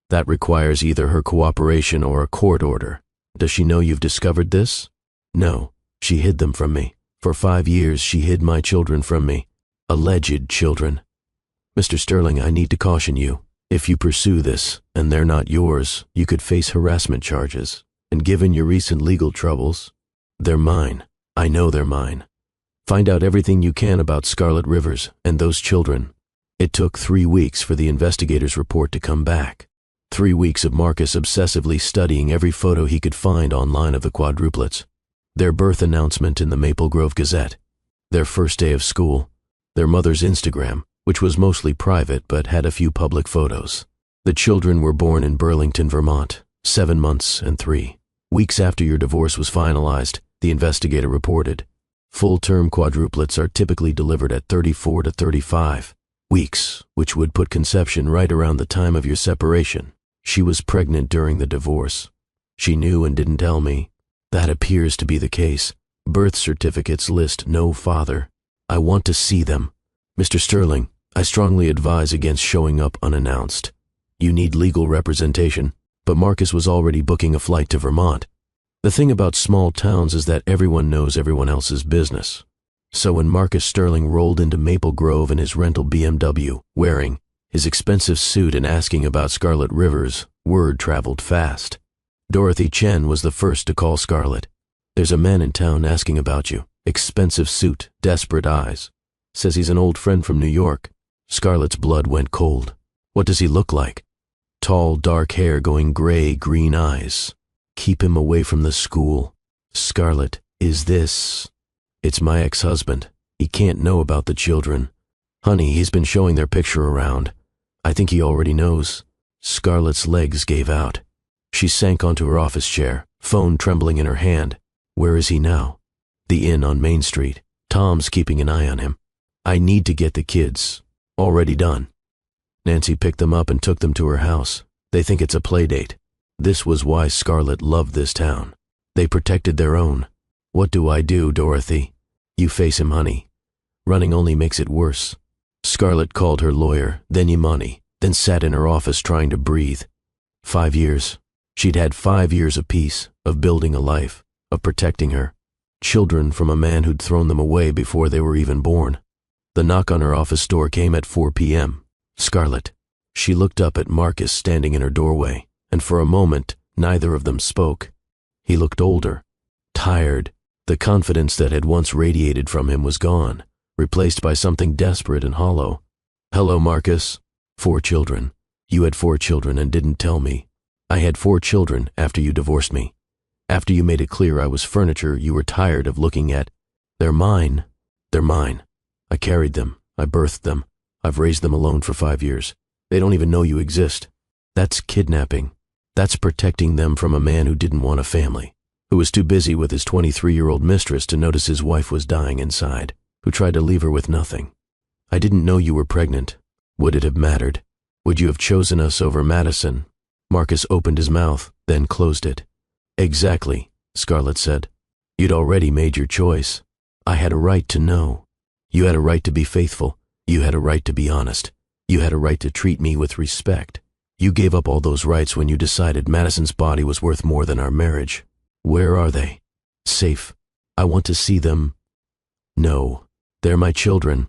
That requires either her cooperation or a court order. Does she know you've discovered this? No. She hid them from me. For 5 years she hid my children from me. Alleged children. Mr. Sterling, I need to caution you. If you pursue this, and they're not yours, you could face harassment charges. And given your recent legal troubles, they're mine. I know they're mine. Find out everything you can about Scarlet Rivers and those children. It took 3 weeks for the investigator's report to come back. 3 weeks of Marcus obsessively studying every photo he could find online of the quadruplets. Their birth announcement in the Maple Grove Gazette. Their first day of school. Their mother's Instagram, which was mostly private but had a few public photos. The children were born in Burlington, Vermont, 7 months and 3 weeks after your divorce was finalized, the investigator reported. Full-term quadruplets are typically delivered at 34 to 35 weeks, which would put conception right around the time of your separation. She was pregnant during the divorce. She knew and didn't tell me. That appears to be the case. Birth certificates list no father. I want to see them. Mr. Sterling, I strongly advise against showing up unannounced. You need legal representation, but Marcus was already booking a flight to Vermont. The thing about small towns is that everyone knows everyone else's business. So when Marcus Sterling rolled into Maple Grove in his rental BMW, wearing his expensive suit and asking about Scarlet Rivers, word traveled fast. Dorothy Chen was the first to call Scarlet. There's a man in town asking about you. Expensive suit, desperate eyes. Says he's an old friend from New York. Scarlet's blood went cold. What does he look like? Tall, dark hair going gray, green eyes. Keep him away from the school. Scarlet, is this? It's my ex-husband. He can't know about the children. Honey, he's been showing their picture around. I think he already knows. Scarlet's legs gave out. She sank onto her office chair, phone trembling in her hand. Where is he now? The inn on Main Street. Tom's keeping an eye on him. I need to get the kids. Already done. Nancy picked them up and took them to her house. They think it's a play date. This was why Scarlet loved this town. They protected their own. What do I do, Dorothy? You face him, honey. Running only makes it worse. Scarlet called her lawyer, then Imani, then sat in her office trying to breathe. 5 years. She'd had 5 years of peace, of building a life, of protecting her. Children from a man who'd thrown them away before they were even born. The knock on her office door came at 4 p.m. Scarlet. She looked up at Marcus standing in her doorway, and for a moment, neither of them spoke. He looked older, tired. The confidence that had once radiated from him was gone, replaced by something desperate and hollow. Hello, Marcus. 4 children. You had 4 children and didn't tell me. I had 4 children after you divorced me. After you made it clear I was furniture you were tired of looking at. They're mine. They're mine. I carried them. I birthed them. I've raised them alone for 5 years. They don't even know you exist. That's kidnapping. That's protecting them from a man who didn't want a family, who was too busy with his 23-year-old mistress to notice his wife was dying inside, who tried to leave her with nothing. I didn't know you were pregnant. Would it have mattered? Would you have chosen us over Madison? Marcus opened his mouth, then closed it. Exactly, Scarlet said. You'd already made your choice. I had a right to know. You had a right to be faithful. You had a right to be honest. You had a right to treat me with respect. You gave up all those rights when you decided Madison's body was worth more than our marriage. Where are they? Safe. I want to see them. No. They're my children.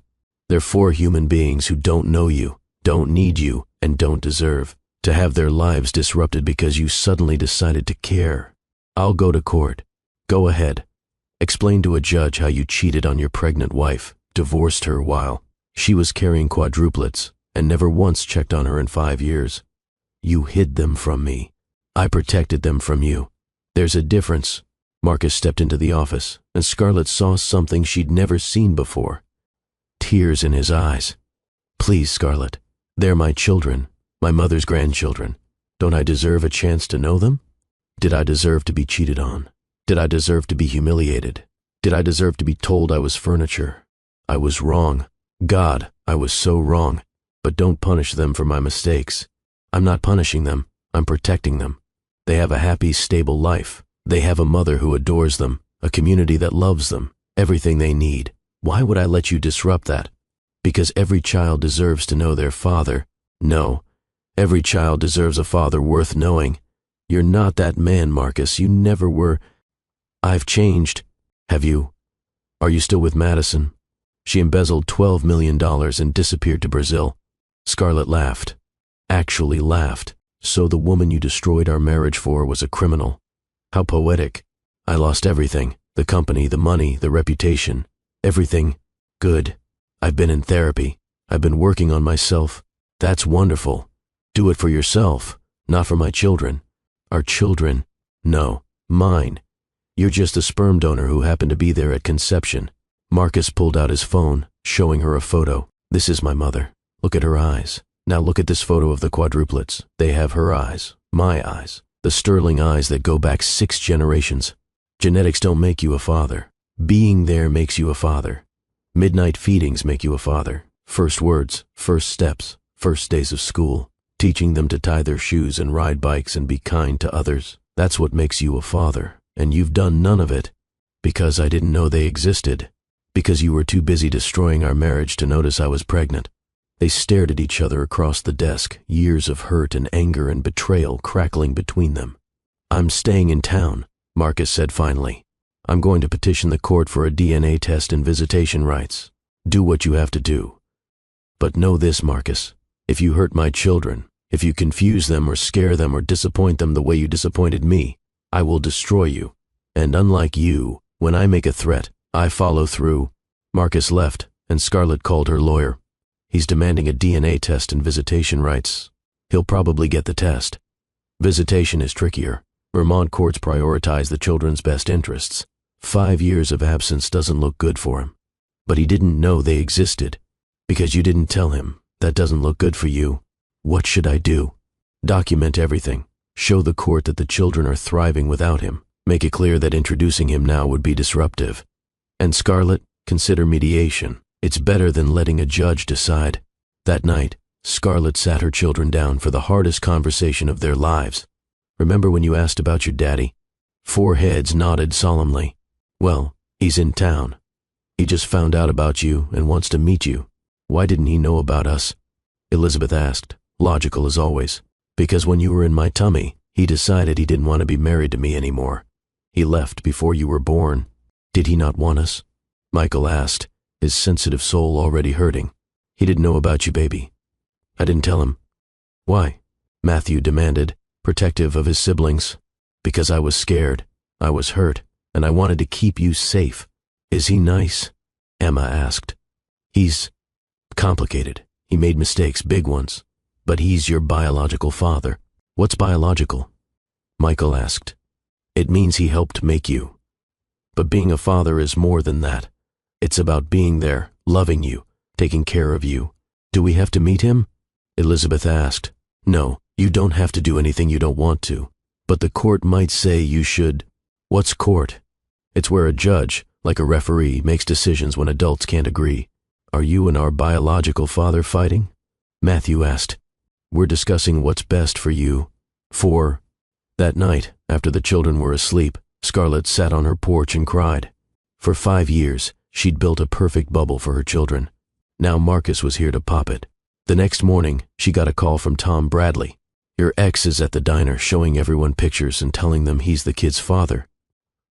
They're 4 human beings who don't know you, don't need you, and don't deserve to have their lives disrupted because you suddenly decided to care. I'll go to court. Go ahead. Explain to a judge how you cheated on your pregnant wife, divorced her while she was carrying quadruplets, and never once checked on her in 5 years. You hid them from me. I protected them from you. There's a difference. Marcus stepped into the office, and Scarlet saw something she'd never seen before. Tears in his eyes. Please, Scarlet. They're my children, my mother's grandchildren. Don't I deserve a chance to know them? Did I deserve to be cheated on? Did I deserve to be humiliated? Did I deserve to be told I was furniture? I was wrong. God, I was so wrong. But don't punish them for my mistakes. I'm not punishing them. I'm protecting them. They have a happy, stable life. They have a mother who adores them, a community that loves them, everything they need. Why would I let you disrupt that? Because every child deserves to know their father. No, every child deserves a father worth knowing. You're not that man, Marcus. You never were. I've changed. Have you? Are you still with Madison? She embezzled $12 million and disappeared to Brazil. Scarlett laughed. Actually laughed. So the woman you destroyed our marriage for was a criminal. How poetic. I lost everything. The company, the money, the reputation. Everything. Good. I've been in therapy. I've been working on myself. That's wonderful. Do it for yourself, not for my children. Our children? No, mine. You're just a sperm donor who happened to be there at conception. Marcus pulled out his phone, showing her a photo. This is my mother. Look at her eyes. Now look at this photo of the quadruplets. They have her eyes, my eyes, the sterling eyes that go back 6 generations. Genetics don't make you a father. Being there makes you a father. Midnight feedings make you a father. First words, first steps, first days of school. Teaching them to tie their shoes and ride bikes and be kind to others. That's what makes you a father. And you've done none of it. Because I didn't know they existed. Because you were too busy destroying our marriage to notice I was pregnant. They stared at each other across the desk, years of hurt and anger and betrayal crackling between them. I'm staying in town, Marcus said finally. I'm going to petition the court for a DNA test and visitation rights. Do what you have to do. But know this, Marcus. If you hurt my children, if you confuse them or scare them or disappoint them the way you disappointed me, I will destroy you. And unlike you, when I make a threat, I follow through. Marcus left, and Scarlett called her lawyer. He's demanding a DNA test and visitation rights. He'll probably get the test. Visitation is trickier. Vermont courts prioritize the children's best interests. 5 years of absence doesn't look good for him. But he didn't know they existed. Because you didn't tell him. That doesn't look good for you. What should I do? Document everything. Show the court that the children are thriving without him. Make it clear that introducing him now would be disruptive. And Scarlett, consider mediation. It's better than letting a judge decide. That night, Scarlett sat her children down for the hardest conversation of their lives. Remember when you asked about your daddy? 4 heads nodded solemnly. Well, he's in town. He just found out about you and wants to meet you. Why didn't he know about us? Elizabeth asked, logical as always. Because when you were in my tummy, he decided he didn't want to be married to me anymore. He left before you were born. Did he not want us? Michael asked, his sensitive soul already hurting. He didn't know about you, baby. I didn't tell him. Why? Matthew demanded, protective of his siblings. Because I was scared. I was hurt, and I wanted to keep you safe. Is he nice? Emma asked. He's complicated. He made mistakes, big ones. But he's your biological father. What's biological? Michael asked. It means he helped make you. But being a father is more than that. It's about being there, loving you, taking care of you. Do we have to meet him? Elizabeth asked. No, you don't have to do anything you don't want to. But the court might say you should. What's court? It's where a judge, like a referee, makes decisions when adults can't agree. Are you and our biological father fighting? Matthew asked. We're discussing what's best for you. That night, after the children were asleep, Scarlett sat on her porch and cried. For 5 years, she'd built a perfect bubble for her children. Now Marcus was here to pop it. The next morning, she got a call from Tom Bradley. Your ex is at the diner showing everyone pictures and telling them he's the kid's father.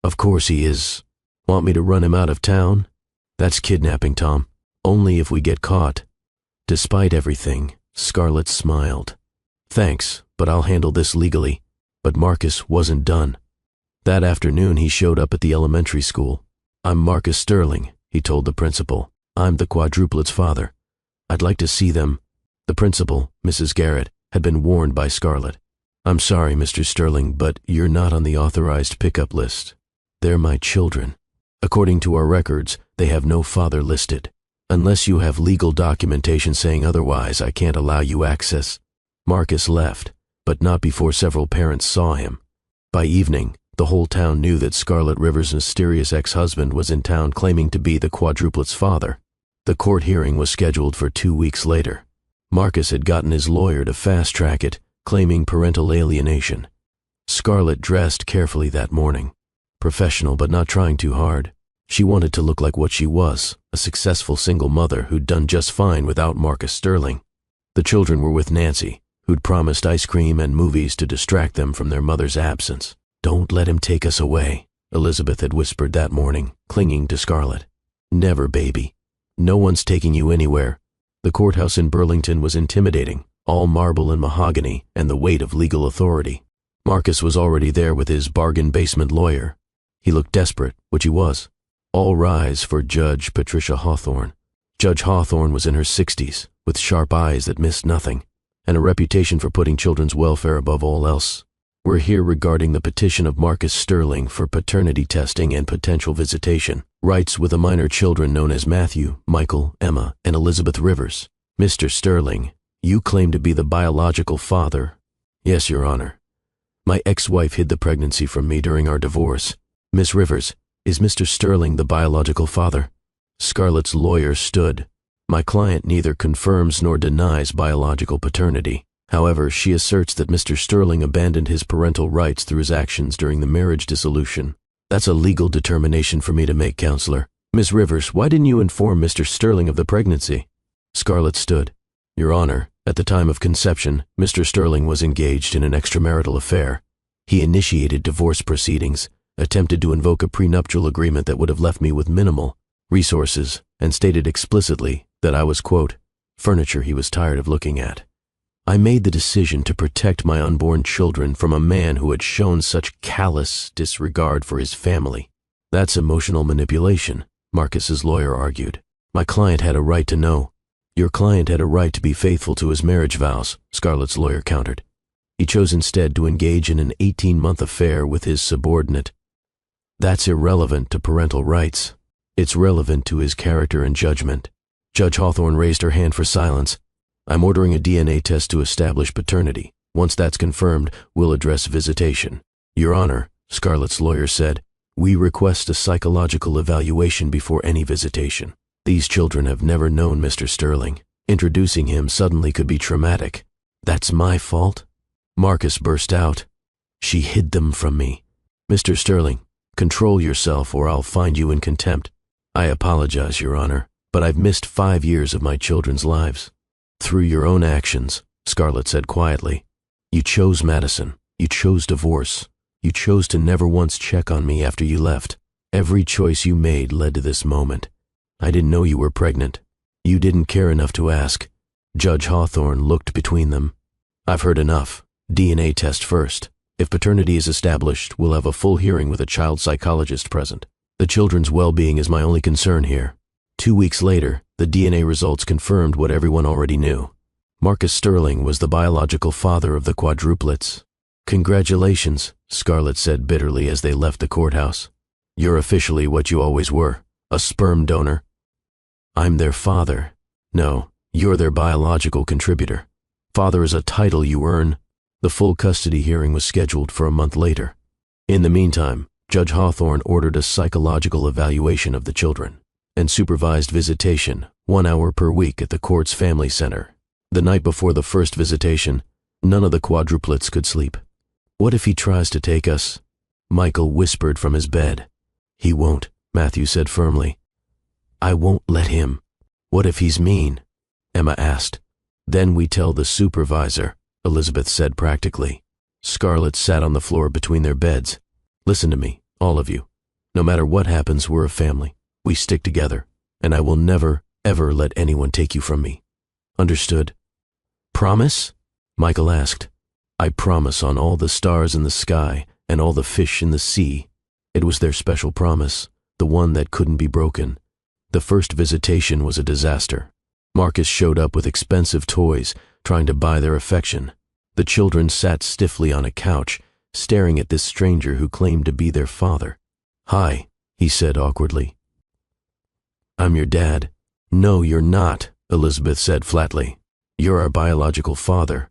Of course he is. Want me to run him out of town? That's kidnapping, Tom. Only if we get caught. Despite everything, Scarlett smiled. Thanks, but I'll handle this legally. But Marcus wasn't done. That afternoon he showed up at the elementary school. I'm Marcus Sterling, he told the principal. I'm the quadruplets' father. I'd like to see them. The principal, Mrs. Garrett, had been warned by Scarlett. I'm sorry, Mr. Sterling, but you're not on the authorized pickup list. They're my children. According to our records, they have no father listed. Unless you have legal documentation saying otherwise, I can't allow you access. Marcus left, but not before several parents saw him. By evening, the whole town knew that Scarlett Rivers' mysterious ex-husband was in town claiming to be the quadruplets' father. The court hearing was scheduled for 2 weeks later. Marcus had gotten his lawyer to fast-track it, claiming parental alienation. Scarlett dressed carefully that morning. Professional but not trying too hard. She wanted to look like what she was, a successful single mother who'd done just fine without Marcus Sterling. The children were with Nancy, who'd promised ice cream and movies to distract them from their mother's absence. "Don't let him take us away," Elizabeth had whispered that morning, clinging to Scarlett. "Never, baby. No one's taking you anywhere." The courthouse in Burlington was intimidating, all marble and mahogany and the weight of legal authority. Marcus was already there with his bargain basement lawyer. He looked desperate, which he was. All rise for Judge Patricia Hawthorne. Judge Hawthorne was in her 60s, with sharp eyes that missed nothing, and a reputation for putting children's welfare above all else. "We're here regarding the petition of Marcus Sterling for paternity testing and potential visitation, rights with the minor children known as Matthew, Michael, Emma, and Elizabeth Rivers. Mr. Sterling, you claim to be the biological father." "Yes, Your Honor. My ex-wife hid the pregnancy from me during our divorce. Miss Rivers, is Mr. Sterling the biological father?" Scarlett's lawyer stood. "My client neither confirms nor denies biological paternity. However, she asserts that Mr. Sterling abandoned his parental rights through his actions during the marriage dissolution. That's a legal determination for me to make, Counselor. Miss Rivers, why didn't you inform Mr. Sterling of the pregnancy?" Scarlett stood. "Your Honor, at the time of conception, Mr. Sterling was engaged in an extramarital affair. He initiated divorce proceedings, attempted to invoke a prenuptial agreement that would have left me with minimal resources, and stated explicitly that I was, quote, furniture he was tired of looking at. I made the decision to protect my unborn children from a man who had shown such callous disregard for his family." "That's emotional manipulation," Marcus's lawyer argued. "My client had a right to know." "Your client had a right to be faithful to his marriage vows," Scarlett's lawyer countered. "He chose instead to engage in an 18-month affair with his subordinate. That's irrelevant to parental rights. It's relevant to his character and judgment." Judge Hawthorne raised her hand for silence. "I'm ordering a DNA test to establish paternity. Once that's confirmed, we'll address visitation." "Your Honor," Scarlett's lawyer said, "we request a psychological evaluation before any visitation. These children have never known Mr. Sterling. Introducing him suddenly could be traumatic." "That's my fault?" Marcus burst out. "She hid them from me. Mr. Sterling, control yourself or I'll find you in contempt." "I apologize, Your Honor, but I've missed 5 years of my children's lives." "Through your own actions," Scarlett said quietly. "You chose Madison. You chose divorce. You chose to never once check on me after you left. Every choice you made led to this moment. I didn't know you were pregnant. You didn't care enough to ask." Judge Hawthorne looked between them. "I've heard enough. DNA test first. If paternity is established, we'll have a full hearing with a child psychologist present. The children's well-being is my only concern here." 2 weeks later, the DNA results confirmed what everyone already knew. Marcus Sterling was the biological father of the quadruplets. "Congratulations," Scarlett said bitterly as they left the courthouse. "You're officially what you always were, a sperm donor." "I'm their father." "No, you're their biological contributor. Father is a title you earn." The full custody hearing was scheduled for a month later. In the meantime, Judge Hawthorne ordered a psychological evaluation of the children and supervised visitation 1 hour per week at the court's family center. The night before the first visitation, none of the quadruplets could sleep. "What if he tries to take us?" Michael whispered from his bed. "He won't," Matthew said firmly. "I won't let him." "What if he's mean?" Emma asked. "Then we tell the supervisor," Elizabeth said practically. Scarlett sat on the floor between their beds. "Listen to me, all of you. No matter what happens, we're a family. We stick together, and I will never, ever let anyone take you from me. Understood?" "Promise?" Michael asked. "I promise on all the stars in the sky and all the fish in the sea." It was their special promise, the one that couldn't be broken. The first visitation was a disaster. Marcus showed up with expensive toys, trying to buy their affection. The children sat stiffly on a couch, staring at this stranger who claimed to be their father. "Hi," he said awkwardly. "I'm your dad." "No, you're not," Elizabeth said flatly. "You're our biological father."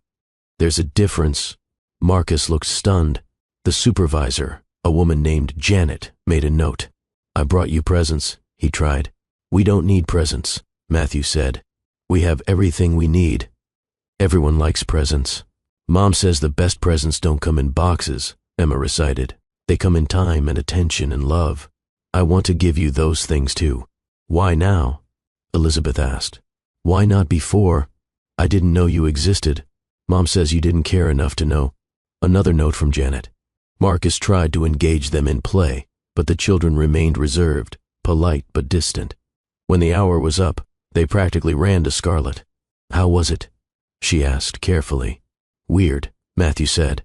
"There's a difference." Marcus looked stunned. The supervisor, a woman named Janet, made a note. "I brought you presents," he tried. "We don't need presents," Matthew said. "We have everything we need." "Everyone likes presents." "Mom says the best presents don't come in boxes," Emma recited. They come in time and attention and love. I want to give you those things too. Why now? Elizabeth asked. Why not before? I didn't know you existed. Mom says you didn't care enough to know. Another note from Janet. Marcus tried to engage them in play, but the children remained reserved, polite but distant. When the hour was up, they practically ran to Scarlett. How was it? She asked carefully. Weird, Matthew said.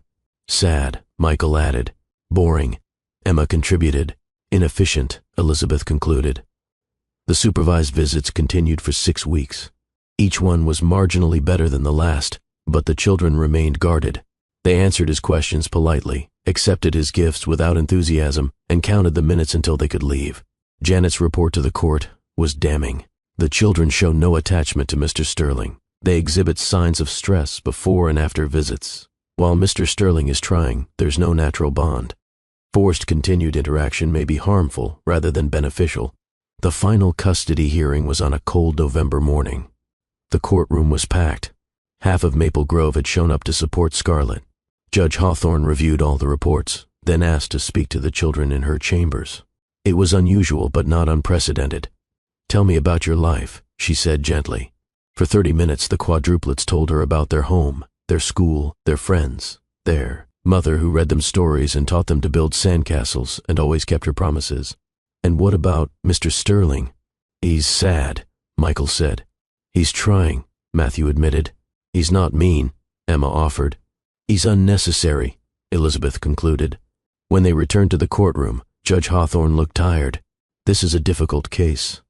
Sad, Michael added. Boring, Emma contributed. Inefficient, Elizabeth concluded. The supervised visits continued for 6 weeks. Each one was marginally better than the last, but the children remained guarded. They answered his questions politely, accepted his gifts without enthusiasm, and counted the minutes until they could leave. Janet's report to the court was damning. The children show no attachment to Mr. Sterling. They exhibit signs of stress before and after visits. While Mr. Sterling is trying, there's no natural bond. Forced continued interaction may be harmful rather than beneficial. The final custody hearing was on a cold November morning. The courtroom was packed. Half of Maple Grove had shown up to support Scarlett. Judge Hawthorne reviewed all the reports, then asked to speak to the children in her chambers. It was unusual but not unprecedented. Tell me about your life, she said gently. For 30 minutes the quadruplets told her about their home, their school, their friends, their mother who read them stories and taught them to build sandcastles and always kept her promises. And what about Mr. Sterling? He's sad, Michael said. He's trying, Matthew admitted. He's not mean, Emma offered. He's unnecessary, Elizabeth concluded. When they returned to the courtroom, Judge Hawthorne looked tired. This is a difficult case.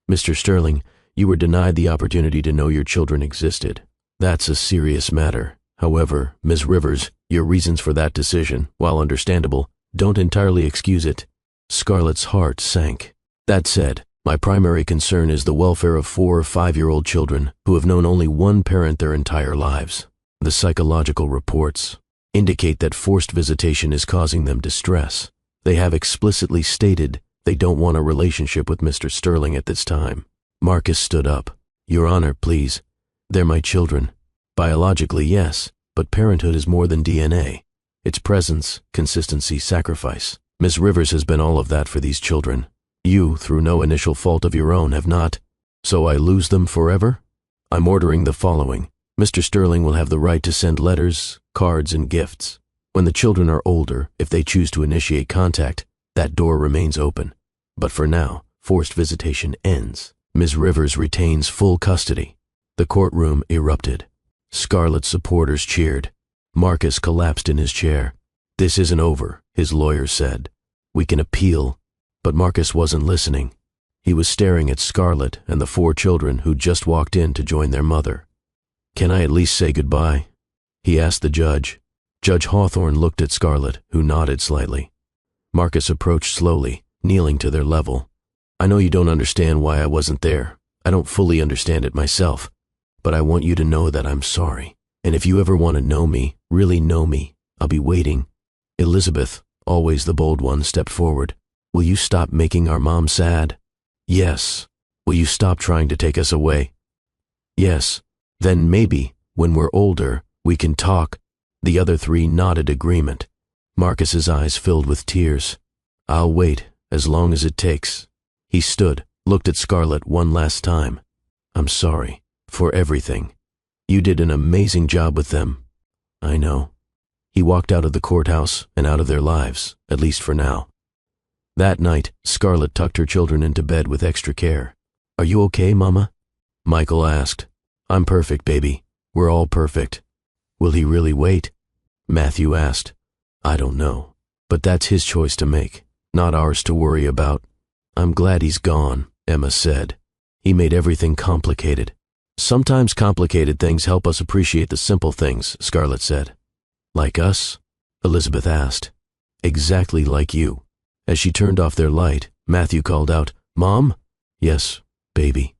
Mr. Sterling, you were denied the opportunity to know your children existed. That's a serious matter. However, Ms. Rivers, your reasons for that decision, while understandable, don't entirely excuse it. Scarlett's heart sank. That said, my primary concern is the welfare of 4 or 5-year-old children who have known only one parent their entire lives. The psychological reports indicate that forced visitation is causing them distress. They have explicitly stated they don't want a relationship with Mr. Sterling at this time. Marcus stood up. Your Honor, please. They're my children. Biologically, yes, but parenthood is more than DNA. It's presence, consistency, sacrifice. Ms. Rivers has been all of that for these children. You, through no initial fault of your own, have not. So I lose them forever? I'm ordering the following. Mr. Sterling will have the right to send letters, cards, and gifts. When the children are older, if they choose to initiate contact, that door remains open. But for now, forced visitation ends. Ms. Rivers retains full custody. The courtroom erupted. Scarlett's supporters cheered. Marcus collapsed in his chair. This isn't over, his lawyer said. We can appeal. But Marcus wasn't listening. He was staring at Scarlett and the 4 children who'd just walked in to join their mother. Can I at least say goodbye? He asked the judge. Judge Hawthorne looked at Scarlett, who nodded slightly. Marcus approached slowly, kneeling to their level. I know you don't understand why I wasn't there. I don't fully understand it myself. But I want you to know that I'm sorry. And if you ever want to know me, really know me, I'll be waiting. Elizabeth, always the bold one, stepped forward. Will you stop making our mom sad? Yes. Will you stop trying to take us away? Yes. Then maybe, when we're older, we can talk. The other 3 nodded agreement. Marcus's eyes filled with tears. I'll wait, as long as it takes. He stood, looked at Scarlett one last time. I'm sorry, for everything. You did an amazing job with them. I know. He walked out of the courthouse and out of their lives, at least for now. That night, Scarlett tucked her children into bed with extra care. Are you okay, Mama? Michael asked. I'm perfect, baby. We're all perfect. Will he really wait? Matthew asked. I don't know, but that's his choice to make, not ours to worry about. I'm glad he's gone, Emma said. He made everything complicated. Sometimes complicated things help us appreciate the simple things, Scarlett said. Like us? Elizabeth asked. Exactly like you. As she turned off their light, Matthew called out, Mom? Yes, baby.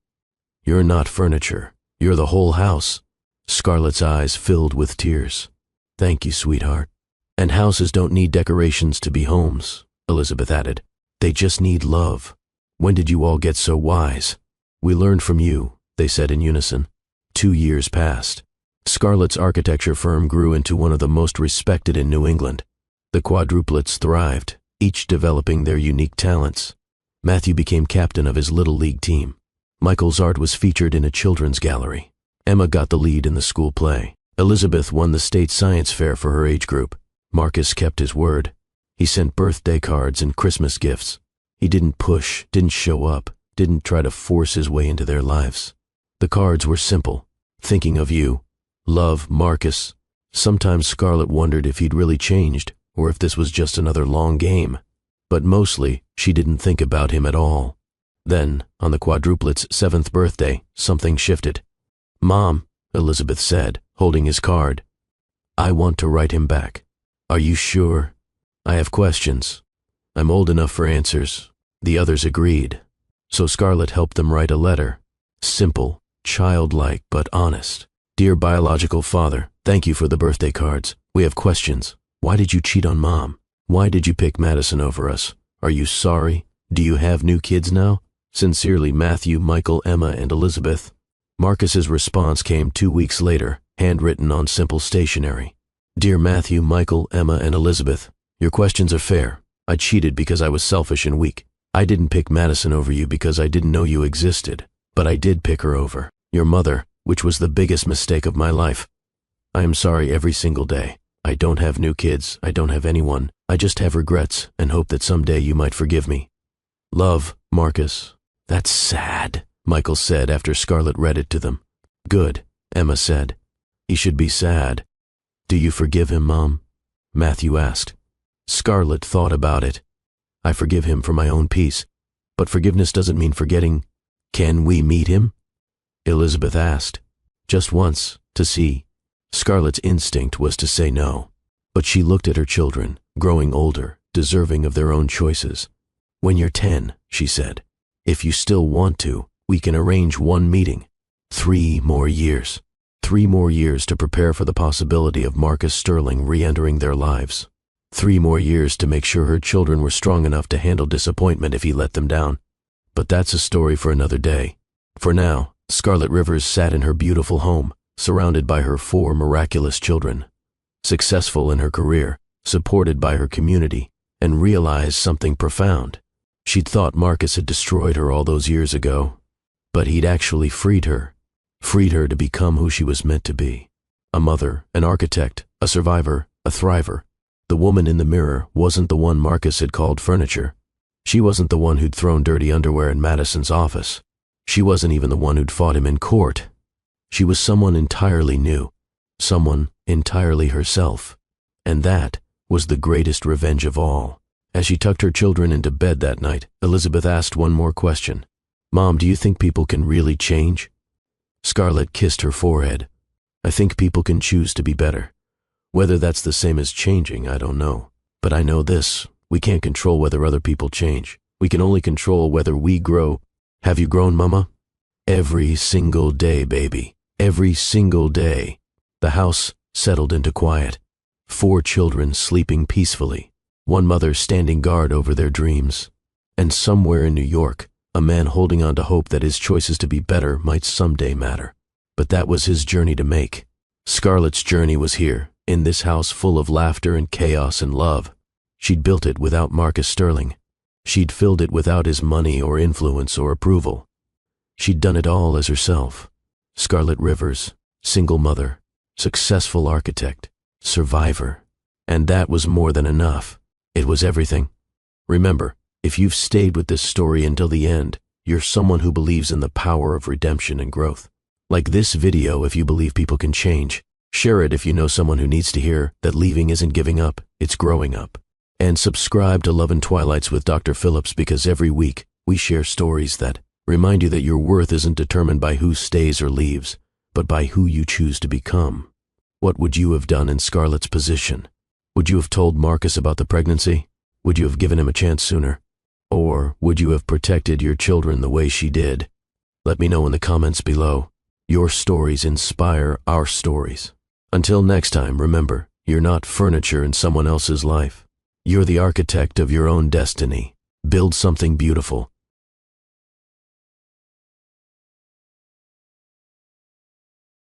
You're not furniture. You're the whole house. Scarlett's eyes filled with tears. Thank you, sweetheart. And houses don't need decorations to be homes, Elizabeth added. They just need love. When did you all get so wise? We learned from you, they said in unison. 2 years passed. Scarlett's architecture firm grew into one of the most respected in New England. The quadruplets thrived, each developing their unique talents. Matthew became captain of his Little League team. Michael's art was featured in a children's gallery. Emma got the lead in the school play. Elizabeth won the state science fair for her age group. Marcus kept his word. He sent birthday cards and Christmas gifts. He didn't push, didn't show up, didn't try to force his way into their lives. The cards were simple. Thinking of you. Love, Marcus. Sometimes Scarlett wondered if he'd really changed, or if this was just another long game. But mostly, she didn't think about him at all. Then, on the quadruplets' 7th birthday, something shifted. "Mom," Elizabeth said, holding his card, "I want to write him back." "Are you sure?" "I have questions. I'm old enough for answers." The others agreed. So Scarlett helped them write a letter. Simple, childlike, but honest. "Dear biological father, thank you for the birthday cards. We have questions. Why did you cheat on Mom? Why did you pick Madison over us? Are you sorry? Do you have new kids now? Sincerely, Matthew, Michael, Emma, and Elizabeth." Marcus's response came 2 weeks later, handwritten on simple stationery. "Dear Matthew, Michael, Emma, and Elizabeth, your questions are fair. I cheated because I was selfish and weak. I didn't pick Madison over you because I didn't know you existed, but I did pick her over your mother, which was the biggest mistake of my life. I am sorry every single day. I don't have new kids, I don't have anyone. I just have regrets and hope that someday you might forgive me. Love, Marcus." "That's sad," Michael said after Scarlett read it to them. "Good," Emma said. "He should be sad." "Do you forgive him, Mom?" Matthew asked. Scarlett thought about it. "I forgive him for my own peace, but forgiveness doesn't mean forgetting. Can we meet him?" Elizabeth asked. "Just once, to see." Scarlett's instinct was to say no, but she looked at her children, growing older, deserving of their own choices. "When you're 10, she said, "if you still want to, we can arrange one meeting. 3 more years. 3 more years to prepare for the possibility of Marcus Sterling re-entering their lives. 3 more years to make sure her children were strong enough to handle disappointment if he let them down. But that's a story for another day. For now, Scarlett Rivers sat in her beautiful home, surrounded by her 4 miraculous children, successful in her career, supported by her community, and realized something profound. She'd thought Marcus had destroyed her all those years ago, but he'd actually freed her to become who she was meant to be. A mother, an architect, a survivor, a thriver. The woman in the mirror wasn't the one Marcus had called furniture. She wasn't the one who'd thrown dirty underwear in Madison's office. She wasn't even the one who'd fought him in court. She was someone entirely new, someone entirely herself. And that was the greatest revenge of all. As she tucked her children into bed that night, Elizabeth asked one more question. "Mom, do you think people can really change?" Scarlett kissed her forehead. "I think people can choose to be better. Whether that's the same as changing, I don't know. But I know this, we can't control whether other people change. We can only control whether we grow." "Have you grown, Mama?" "Every single day, baby. Every single day." The house settled into quiet. 4 children sleeping peacefully. One mother standing guard over their dreams. And somewhere in New York, a man holding on to hope that his choices to be better might someday matter. But that was his journey to make. Scarlett's journey was here, in this house full of laughter and chaos and love. She'd built it without Marcus Sterling. She'd filled it without his money or influence or approval. She'd done it all as herself. Scarlett Rivers, single mother, successful architect, survivor. And that was more than enough. It was everything. Remember, if you've stayed with this story until the end, you're someone who believes in the power of redemption and growth. Like this video if you believe people can change. Share it if you know someone who needs to hear that leaving isn't giving up, it's growing up. And subscribe to Love and Twilights with Dr. Phillips, because every week we share stories that remind you that your worth isn't determined by who stays or leaves, but by who you choose to become. What would you have done in Scarlett's position? Would you have told Marcus about the pregnancy? Would you have given him a chance sooner? Or would you have protected your children the way she did? Let me know in the comments below. Your stories inspire our stories. Until next time, remember, you're not furniture in someone else's life. You're the architect of your own destiny. Build something beautiful